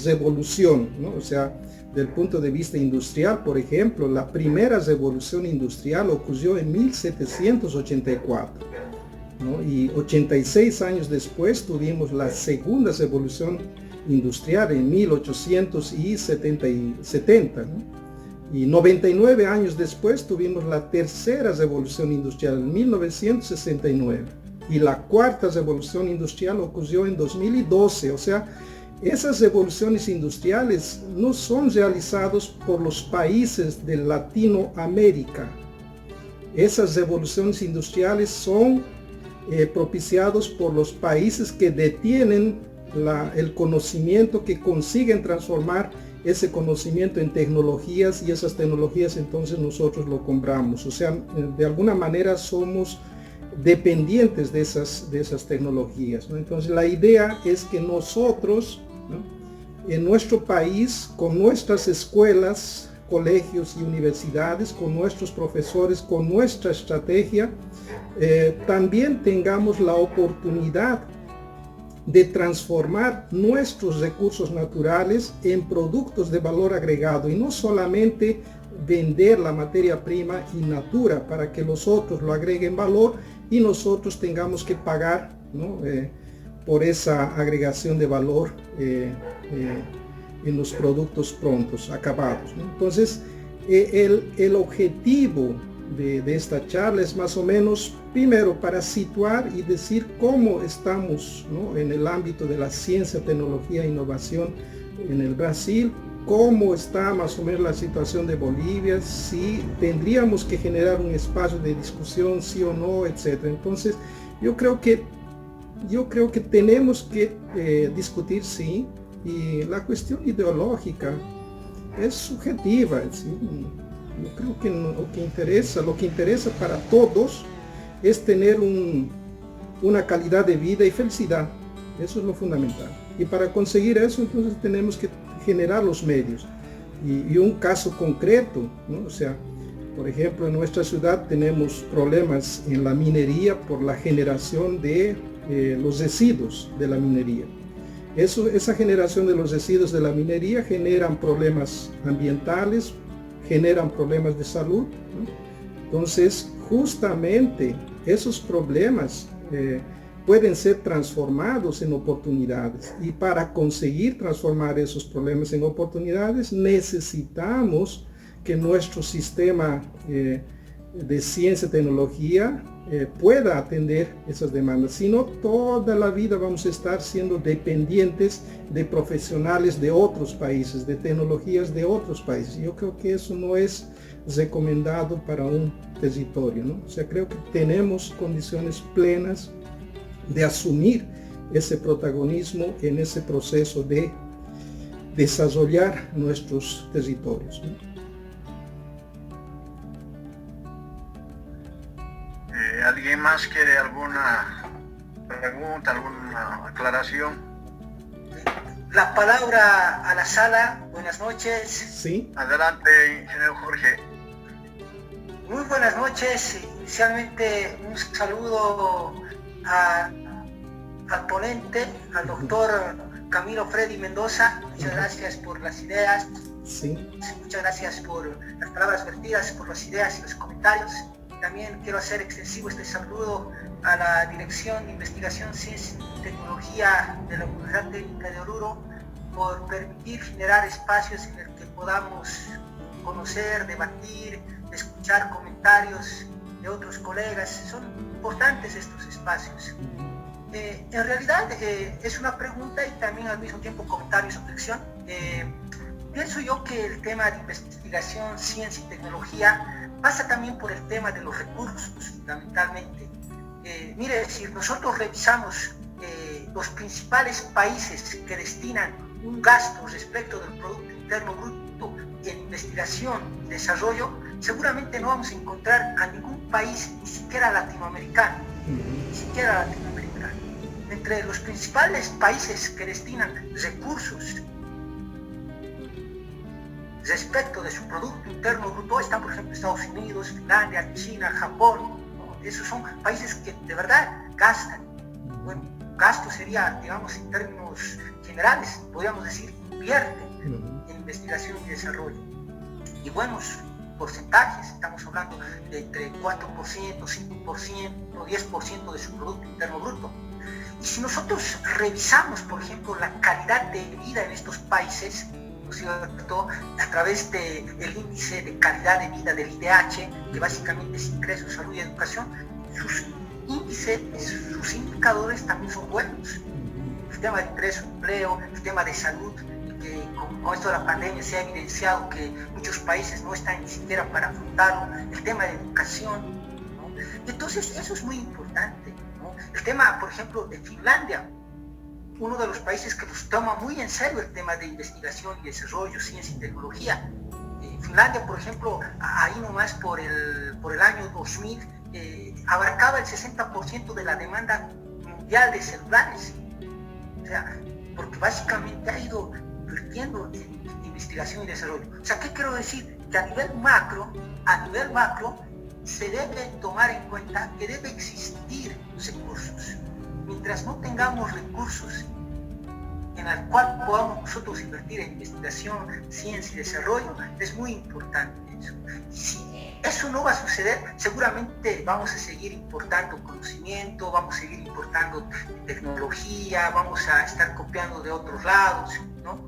revolución, ¿no? O sea, del punto de vista industrial, por ejemplo, la primera revolución industrial ocurrió en 1784, ¿no? Y 86 años después tuvimos la segunda revolución industrial en 1870, ¿no? Y 99 años después tuvimos la tercera revolución industrial en 1969. y la cuarta revolución industrial ocurrió en 2012. O sea, esas revoluciones industriales no son realizadas por los países de Latinoamérica. Esas revoluciones industriales son propiciadas por los países que detienen el conocimiento, que consiguen transformar ese conocimiento en tecnologías, y esas tecnologías entonces nosotros lo compramos. O sea, de alguna manera somos dependientes de esas tecnologías, ¿no? Entonces la idea es que nosotros, ¿no?, en nuestro país, con nuestras escuelas, colegios y universidades, con nuestros profesores, con nuestra estrategia, también tengamos la oportunidad de transformar nuestros recursos naturales en productos de valor agregado, y no solamente vender la materia prima in natura para que los otros lo agreguen valor y nosotros tengamos que pagar, ¿no?, por esa agregación de valor en los productos prontos, acabados, ¿no? Entonces, el objetivo de esta charla es más o menos, primero, para situar y decir cómo estamos, ¿no?, en el ámbito de la ciencia, tecnología e innovación en el Brasil, cómo está más o menos la situación de Bolivia, si tendríamos que generar un espacio de discusión, sí o no, etc. Entonces, yo creo que tenemos que discutir, sí, y la cuestión ideológica es subjetiva, es decir, yo creo que lo que interesa para todos es tener una calidad de vida y felicidad. Eso es lo fundamental. Y para conseguir eso, entonces tenemos que generar los medios. Y un caso concreto, ¿no? O sea, por ejemplo, en nuestra ciudad tenemos problemas en la minería por la generación de los residuos de la minería. Esa generación de los residuos de la minería generan problemas ambientales, generan problemas de salud, ¿no? Entonces, justamente esos problemas pueden ser transformados en oportunidades, y para conseguir transformar esos problemas en oportunidades necesitamos que nuestro sistema de ciencia y tecnología pueda atender esas demandas. Si no, toda la vida vamos a estar siendo dependientes de profesionales de otros países, de tecnologías de otros países. Yo creo que eso no es recomendado para un territorio, ¿no? O sea, creo que tenemos condiciones plenas de asumir ese protagonismo en ese proceso de desarrollar nuestros territorios, ¿no? ¿Alguien más quiere alguna pregunta, alguna aclaración? La palabra a la sala. Buenas noches. Sí. Adelante, ingeniero Jorge. Muy buenas noches. Inicialmente un saludo al ponente, al doctor Camilo Freddy Mendoza. Muchas gracias por las ideas. Sí. Muchas gracias por las palabras vertidas, por las ideas y los comentarios. También quiero hacer extensivo este saludo a la Dirección de Investigación, Ciencia y Tecnología de la Universidad Técnica de Oruro por permitir generar espacios en el que podamos conocer, debatir, escuchar comentarios de otros colegas. Son importantes estos espacios. En realidad es una pregunta y también al mismo tiempo comentarios o reflexión. Pienso yo que el tema de investigación, ciencia y tecnología pasa también por el tema de los recursos, fundamentalmente. Mire, si nosotros revisamos los principales países que destinan un gasto respecto del Producto Interno Bruto en investigación y desarrollo, seguramente no vamos a encontrar a ningún país, ni siquiera latinoamericano, Entre los principales países que destinan recursos respecto de su Producto Interno Bruto están, por ejemplo, Estados Unidos, Finlandia, China, Japón, ¿no? Esos son países que de verdad gastan. Bueno, gasto sería, digamos, en términos generales, podríamos decir, invierten en investigación y desarrollo. Y buenos porcentajes, estamos hablando de entre 4%, 5%, 10% de su Producto Interno Bruto. Y si nosotros revisamos, por ejemplo, la calidad de vida en estos países, ¿cierto?, a través del índice de calidad de vida del IDH, que básicamente es ingreso, salud y educación, sus índices, sus indicadores también son buenos. El tema de ingreso, empleo, el tema de salud, que con esto de la pandemia se ha evidenciado que muchos países no están ni siquiera para afrontarlo, el tema de educación, ¿no? Entonces eso es muy importante, ¿no? El tema, por ejemplo, de Finlandia, uno de los países que pues, toma muy en serio el tema de investigación y desarrollo, ciencia y tecnología. Finlandia, por ejemplo, ahí nomás por el año 2000, abarcaba el 60% de la demanda mundial de celulares. O sea, porque básicamente ha ido invirtiendo en investigación y desarrollo. O sea, ¿qué quiero decir? Que a nivel macro, se debe tomar en cuenta que debe existir recursos. Mientras no tengamos recursos en el cual podamos nosotros invertir en investigación, ciencia y desarrollo, es muy importante eso. Y si eso no va a suceder, seguramente vamos a seguir importando conocimiento, vamos a seguir importando tecnología, vamos a estar copiando de otros lados, ¿no?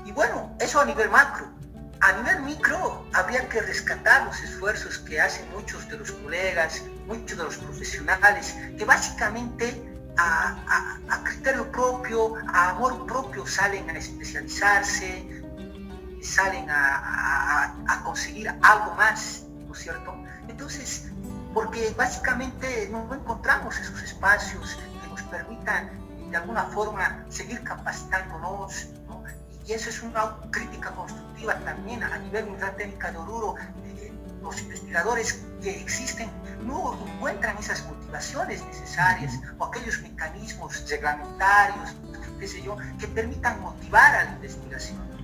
Y bueno, eso a nivel macro. A nivel micro, habría que rescatar los esfuerzos que hacen muchos de los colegas, muchos de los profesionales, que básicamente a criterio propio, a amor propio salen a especializarse, salen a conseguir algo más, ¿no es cierto? Entonces, porque básicamente no encontramos esos espacios que nos permitan de alguna forma seguir capacitándonos, ¿no? Y eso es una crítica constructiva también a nivel de Universidad Técnica de Oruro. Los investigadores que existen no encuentran esas motivaciones necesarias o aquellos mecanismos reglamentarios, qué sé yo, que permitan motivar a la investigación, ¿no?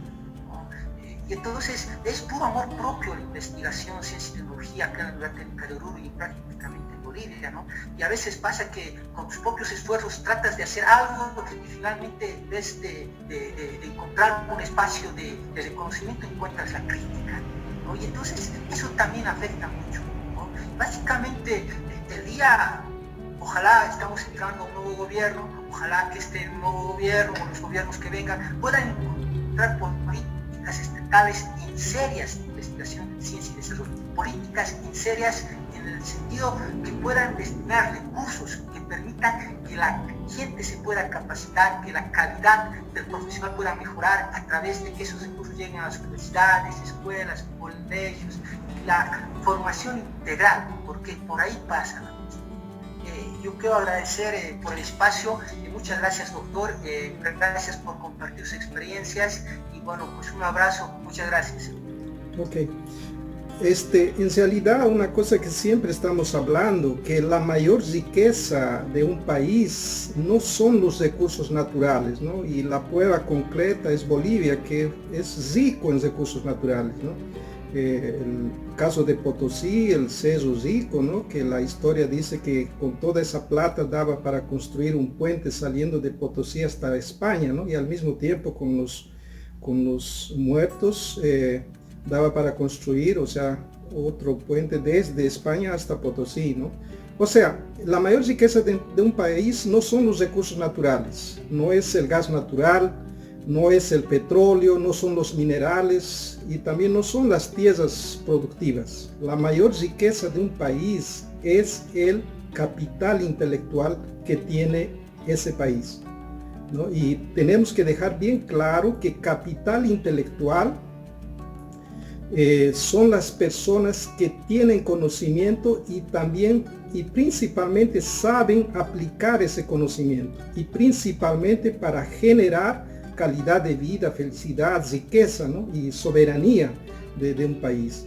Y entonces es puro amor propio la investigación, ciencia y tecnología acá en la Universidad Técnica de Oruro y prácticamente en Bolivia, ¿no? Y a veces pasa que con tus propios esfuerzos tratas de hacer algo y finalmente en vez de encontrar un espacio de reconocimiento encuentras la crítica, ¿no? Y entonces eso también afecta mucho, ¿no? Básicamente el día, ojalá estamos entrando a un nuevo gobierno, ojalá que este nuevo gobierno o los gobiernos que vengan puedan encontrar políticas estatales en serias de investigación, ciencia y desarrollo, políticas en serias en el sentido que puedan destinar recursos que permitan que la gente se pueda capacitar, que la calidad del profesional pueda mejorar a través de que esos recursos lleguen a las universidades, escuelas, colegios, la formación integral, porque por ahí pasa la cosa. Yo quiero agradecer por el espacio y muchas gracias, doctor, gracias por compartir sus experiencias y bueno, pues un abrazo, muchas gracias. Ok. En realidad una cosa que siempre estamos hablando, que la mayor riqueza de un país no son los recursos naturales, ¿no? Y la prueba concreta es Bolivia, que es rico en recursos naturales, ¿no? El caso de Potosí, el Cerro Rico, ¿no? Que la historia dice que con toda esa plata daba para construir un puente saliendo de Potosí hasta España, ¿no? Y al mismo tiempo con los muertos daba para construir, o sea, otro puente desde España hasta Potosí, ¿no? O sea, la mayor riqueza de un país no son los recursos naturales, no es el gas natural, no es el petróleo, no son los minerales y también no son las tierras productivas. La mayor riqueza de un país es el capital intelectual que tiene ese país, ¿no? Y tenemos que dejar bien claro que capital intelectual son las personas que tienen conocimiento y también y principalmente saben aplicar ese conocimiento y principalmente para generar calidad de vida, felicidad, riqueza, ¿no? Y soberanía de un país.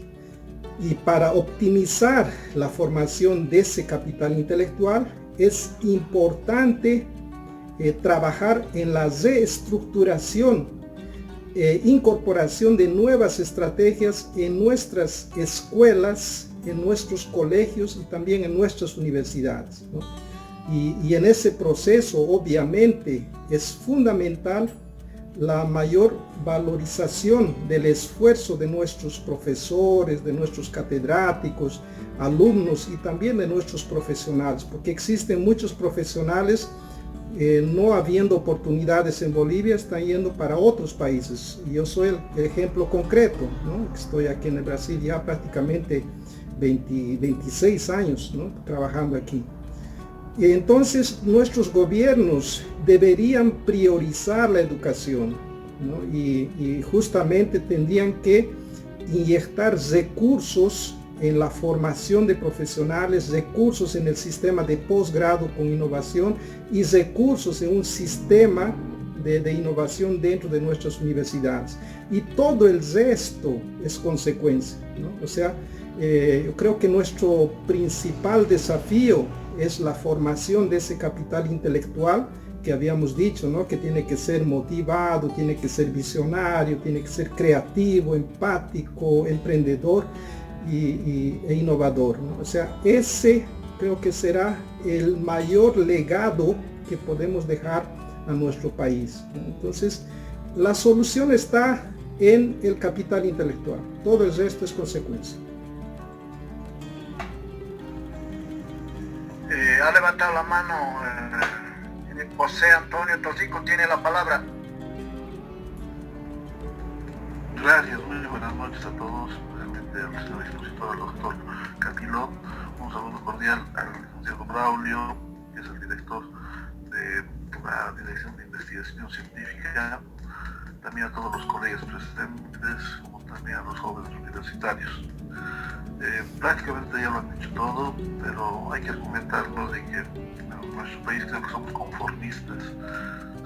Y para optimizar la formación de ese capital intelectual es importante trabajar en la reestructuración incorporación de nuevas estrategias en nuestras escuelas, en nuestros colegios y también en nuestras universidades, ¿no? Y en ese proceso obviamente es fundamental la mayor valorización del esfuerzo de nuestros profesores, de nuestros catedráticos, alumnos y también de nuestros profesionales, porque existen muchos profesionales no habiendo oportunidades en Bolivia, están yendo para otros países. Yo soy el ejemplo concreto, ¿no? Estoy aquí en el Brasil ya prácticamente 26 años, ¿no? Trabajando aquí. Entonces nuestros gobiernos deberían priorizar la educación, ¿no? y justamente tendrían que inyectar recursos en la formación de profesionales, recursos en el sistema de posgrado con innovación y recursos en un sistema de innovación dentro de nuestras universidades. Y todo el resto es consecuencia, ¿no? O sea, yo creo que nuestro principal desafío es la formación de ese capital intelectual que habíamos dicho, ¿no? Que tiene que ser motivado, tiene que ser visionario, tiene que ser creativo, empático, emprendedor e innovador, ¿no? O sea, ese creo que será el mayor legado que podemos dejar a nuestro país, ¿no? Entonces, la solución está en el capital intelectual. Todo el resto es consecuencia. Ha levantado la mano José Antonio Tosico, tiene la palabra. Gracias, muy buenas noches a todos, realmente al señor expositor, al doctor Camilo, un saludo cordial al licenciado Braulio, que es el director de la Dirección de Investigación Científica, también a todos los colegas presentes, como también a los jóvenes universitarios. Prácticamente ya lo han dicho todo, pero hay que argumentarlo de que en nuestro país creo que somos conformistas,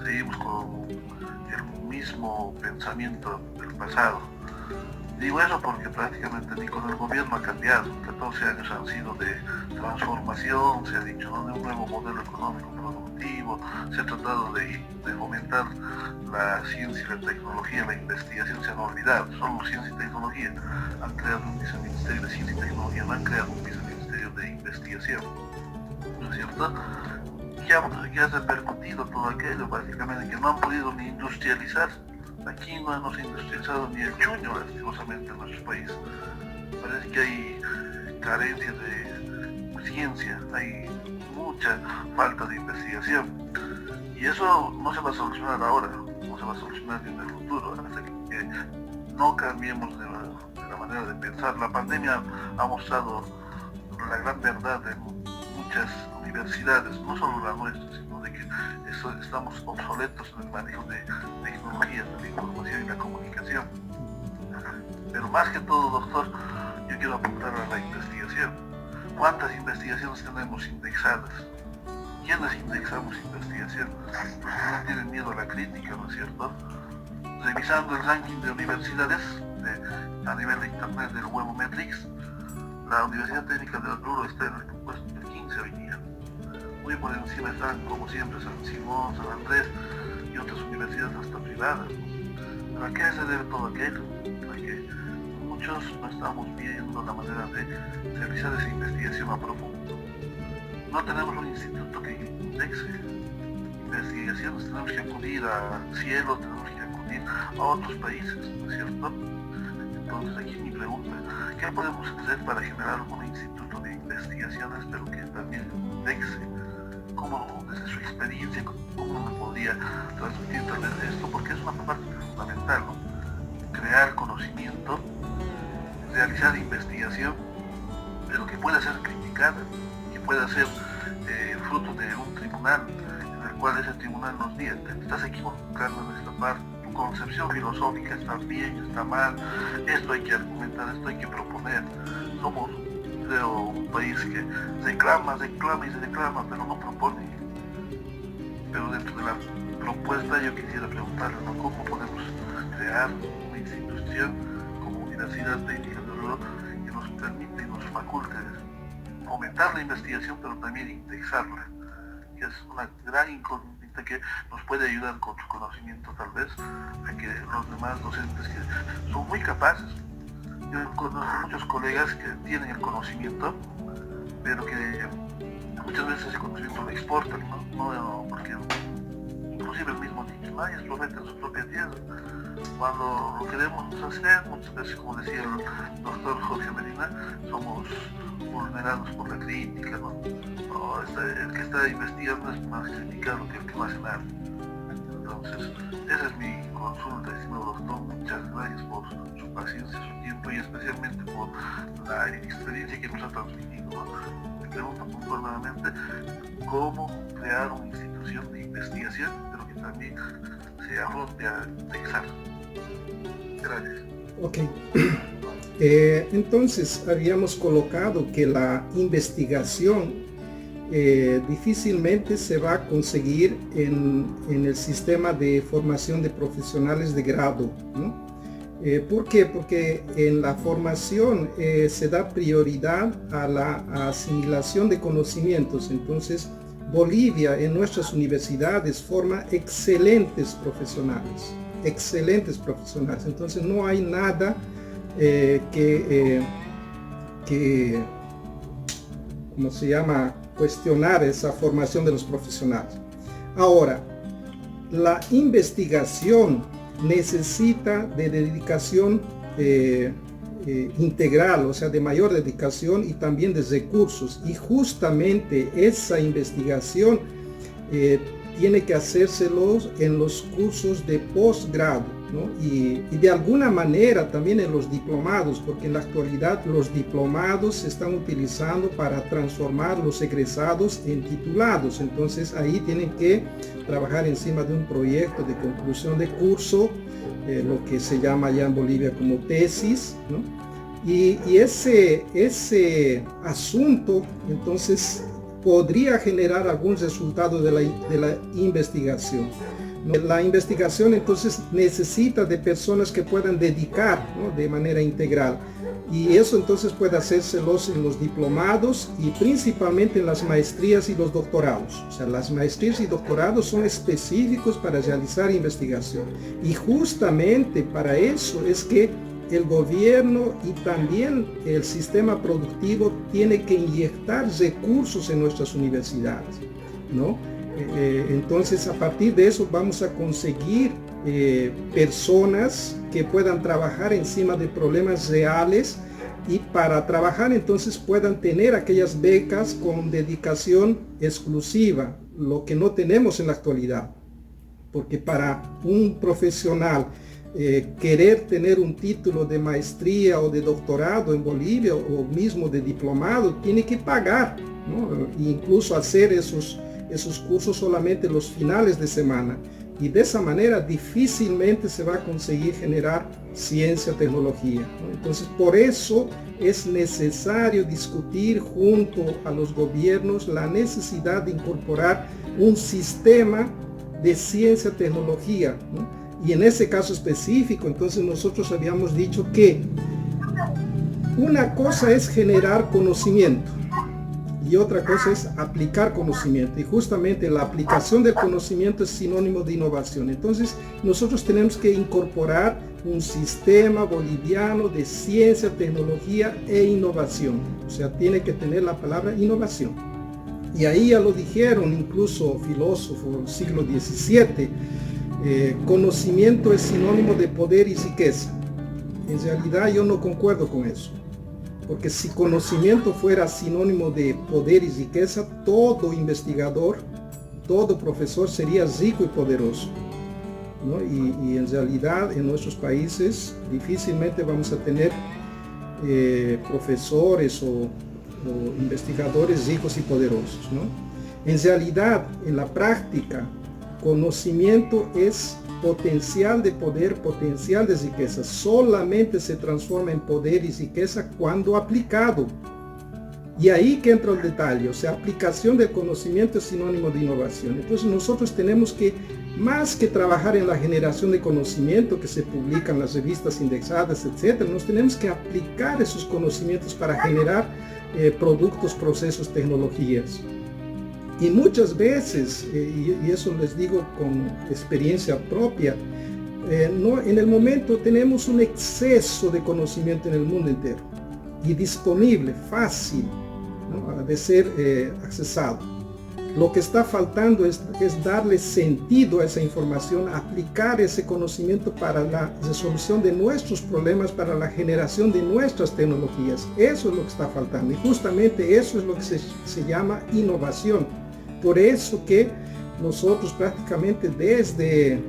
seguimos con el mismo pensamiento del pasado. Digo eso porque prácticamente ni con el gobierno ha cambiado, 14 años han sido de transformación, se ha dicho, ¿no?, de un nuevo modelo económico productivo, se ha tratado de fomentar la ciencia y la tecnología, la investigación, se han olvidado, solo ciencia y tecnología, han creado un viceministerio de ciencia y tecnología, no han creado un viceministerio de investigación, ¿no es cierto? Que ha repercutido todo aquello, básicamente, que no han podido ni industrializar. Aquí no hemos industrializado ni el chuño, lastimosamente, en nuestro país. Parece que hay carencia de ciencia, hay mucha falta de investigación. Y eso no se va a solucionar ahora, no se va a solucionar en el futuro, hasta que no cambiemos de la manera de pensar. La pandemia ha mostrado la gran verdad en muchas universidades, no solo la nuestra, sino de que estamos obsoletos en el manejo de tecnologías, de la información y la comunicación. Pero más que todo, doctor, yo quiero apuntar a la investigación. ¿Cuántas investigaciones tenemos indexadas? ¿Quiénes indexamos investigación? Los que no tienen miedo a la crítica, ¿no es cierto? Revisando el ranking de universidades a nivel de internet del Webometrics, la Universidad Técnica de Oruro está en el puesto 15 hoy día. Muy por encima están, como siempre, San Simón, San Andrés y otras universidades hasta privadas. ¿Pero a qué se debe todo aquello? A que muchos no estamos viendo la manera de realizar esa investigación a profundo. No tenemos un instituto que indexe investigaciones, tenemos que acudir al cielo, tenemos que acudir a otros países, ¿no es cierto? Entonces aquí mi pregunta, ¿qué podemos hacer para generar un instituto de investigaciones, pero que también indexe? ¿Cómo, desde su experiencia, cómo me podría transmitir tal vez esto? Porque es una parte fundamental, ¿no? Crear conocimiento, realizar investigación, pero que pueda ser criticada, que pueda ser fruto de un tribunal, en el cual ese tribunal nos diga, te estás equivocando en esta parte, tu concepción filosófica está bien, está mal, esto hay que argumentar, esto hay que proponer. Somos, creo, un país que reclama, pero no propone. Pero dentro de la propuesta yo quisiera preguntarle, ¿no?, cómo podemos crear una institución como Universidad Técnica de Oruro que nos permite y nos faculte fomentar la investigación, pero también indexarla, que es una gran incógnita que nos puede ayudar con su conocimiento, tal vez, a que los demás docentes que son muy capaces. Yo conozco muchos colegas que tienen el conocimiento, pero que muchas veces ese conocimiento lo exportan, ¿no? Porque inclusive el mismo dicho, nadie es profeta en su propia tierra. Cuando lo queremos hacer, muchas veces, como decía el doctor Jorge Medina, somos vulnerados por la crítica, ¿no? El que está investigando es más criticado que el que no hace nada. Entonces, esa es mi consulta, estimado doctor. Muchas gracias por su paciencia, su tiempo y especialmente por la experiencia que nos ha transmitido, ¿no? Me pregunto puntualmente cómo crear una institución de investigación, pero que también se afronte a pensar. Gracias. Ok. Entonces, habíamos colocado que la investigación difícilmente se va a conseguir en el sistema de formación de profesionales de grado, ¿no? ¿Por qué? Porque en la formación se da prioridad a la asimilación de conocimientos. Entonces, Bolivia en nuestras universidades forma excelentes profesionales. Entonces, no hay nada que ¿cómo se llama?, cuestionar esa formación de los profesionales. Ahora, la investigación necesita de dedicación integral, o sea, de mayor dedicación y también de recursos. Y justamente esa investigación tiene que hacérselos en los cursos de posgrado, ¿no? Y de alguna manera también en los diplomados, porque en la actualidad los diplomados se están utilizando para transformar los egresados en titulados. Entonces ahí tienen que trabajar encima de un proyecto de conclusión de curso, lo que se llama ya en Bolivia como tesis, ¿no? Y ese asunto entonces podría generar algún resultado de la investigación. La investigación entonces necesita de personas que puedan dedicar, ¿no?, de manera integral, y eso entonces puede hacérselos en los diplomados y principalmente en las maestrías y los doctorados. O sea, las maestrías y doctorados son específicos para realizar investigación, y justamente para eso es que el gobierno y también el sistema productivo tiene que inyectar recursos en nuestras universidades, ¿no? Entonces, a partir de eso vamos a conseguir personas que puedan trabajar encima de problemas reales, y para trabajar entonces puedan tener aquellas becas con dedicación exclusiva, lo que no tenemos en la actualidad. Porque para un profesional querer tener un título de maestría o de doctorado en Bolivia, o mismo de diplomado, tiene que pagar, ¿no? E incluso hacer esos cursos solamente los finales de semana, y de esa manera difícilmente se va a conseguir generar ciencia, tecnología, ¿no? Entonces, por eso es necesario discutir junto a los gobiernos la necesidad de incorporar un sistema de ciencia, tecnología, ¿no? Y en ese caso específico, entonces nosotros habíamos dicho que una cosa es generar conocimiento y otra cosa es aplicar conocimiento, y justamente la aplicación del conocimiento es sinónimo de innovación. Entonces nosotros tenemos que incorporar un sistema boliviano de ciencia, tecnología e innovación. O sea, tiene que tener la palabra innovación. Y ahí ya lo dijeron incluso filósofos del siglo XVII, conocimiento es sinónimo de poder y riqueza. En realidad yo no concuerdo con eso, porque si conocimiento fuera sinónimo de poder y riqueza, todo investigador, todo profesor sería rico y poderoso, ¿no? Y en realidad en nuestros países difícilmente vamos a tener profesores o investigadores ricos y poderosos, ¿no? En realidad, en la práctica, conocimiento es potencial de poder, potencial de riqueza. Solamente se transforma en poder y riqueza cuando aplicado. Y ahí que entra el detalle, o sea, aplicación del conocimiento es sinónimo de innovación. Entonces nosotros tenemos que, más que trabajar en la generación de conocimiento que se publica en las revistas indexadas, etc., nos tenemos que aplicar esos conocimientos para generar productos, procesos, tecnologías. Y muchas veces, y eso les digo con experiencia propia, en el momento tenemos un exceso de conocimiento en el mundo entero, y disponible, fácil, ¿no?, de ser accesado. Lo que está faltando es darle sentido a esa información, aplicar ese conocimiento para la resolución de nuestros problemas, para la generación de nuestras tecnologías. Eso es lo que está faltando, y justamente eso es lo que se llama innovación. Por eso que nosotros prácticamente desde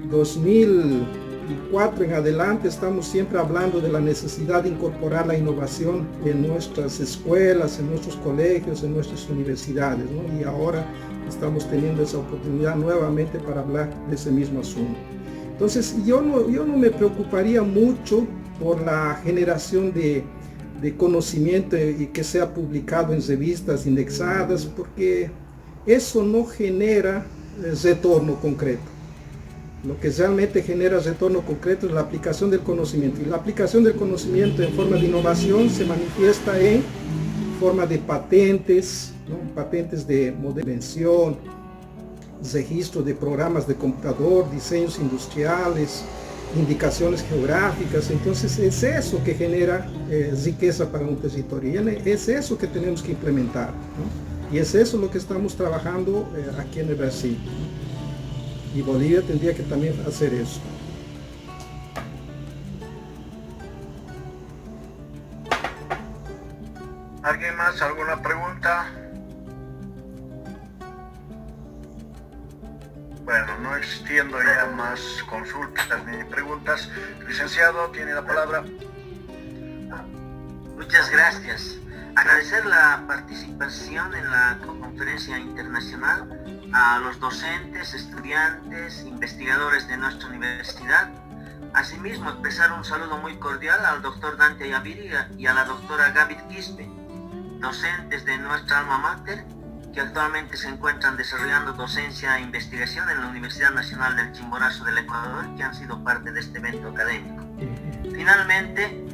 2004 en adelante estamos siempre hablando de la necesidad de incorporar la innovación en nuestras escuelas, en nuestros colegios, en nuestras universidades, ¿no? Y ahora estamos teniendo esa oportunidad nuevamente para hablar de ese mismo asunto. Entonces yo no me preocuparía mucho por la generación de conocimiento y que sea publicado en revistas indexadas, porque eso no genera retorno concreto. Lo que realmente genera retorno concreto es la aplicación del conocimiento, y la aplicación del conocimiento en forma de innovación se manifiesta en forma de patentes, ¿no? Patentes de modelo de invención, registro de programas de computador, diseños industriales, indicaciones geográficas. Entonces es eso que genera riqueza para un territorio, y es eso que tenemos que implementar, ¿no? Y es eso lo que estamos trabajando aquí en el Brasil, ¿no? Y Bolivia tendría que también hacer eso. ¿Alguien más? ¿Alguna pregunta? Bueno, no existiendo ya más consultas ni preguntas, licenciado, tiene la palabra. Muchas gracias. Agradecer la participación en la conferencia internacional a los docentes, estudiantes, investigadores de nuestra universidad. Asimismo, expresar un saludo muy cordial al doctor Dante Yaviri y a la doctora Gaby Quispe, docentes de nuestra alma mater, que actualmente se encuentran desarrollando docencia e investigación en la Universidad Nacional del Chimborazo del Ecuador, que han sido parte de este evento académico. Finalmente,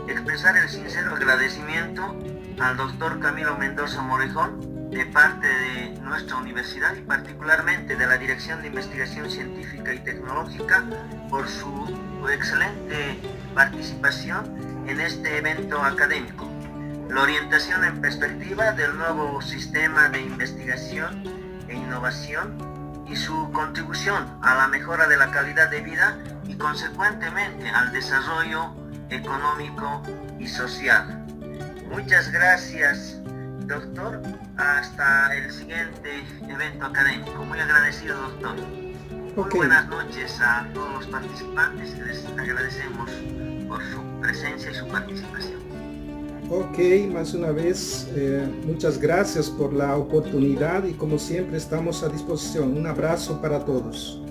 expresar el sincero agradecimiento al doctor Camilo Mendoza Morejón, de parte de nuestra universidad y particularmente de la Dirección de Investigación Científica y Tecnológica, por su excelente participación en este evento académico. La orientación en perspectiva del nuevo sistema de investigación e innovación y su contribución a la mejora de la calidad de vida y consecuentemente al desarrollo económico y social. Muchas gracias, doctor. Hasta el siguiente evento académico. Muy agradecido, doctor. Muy buenas noches a todos los participantes y les agradecemos por su presencia y su participación. Ok, más una vez, muchas gracias por la oportunidad y como siempre estamos a disposición. Un abrazo para todos.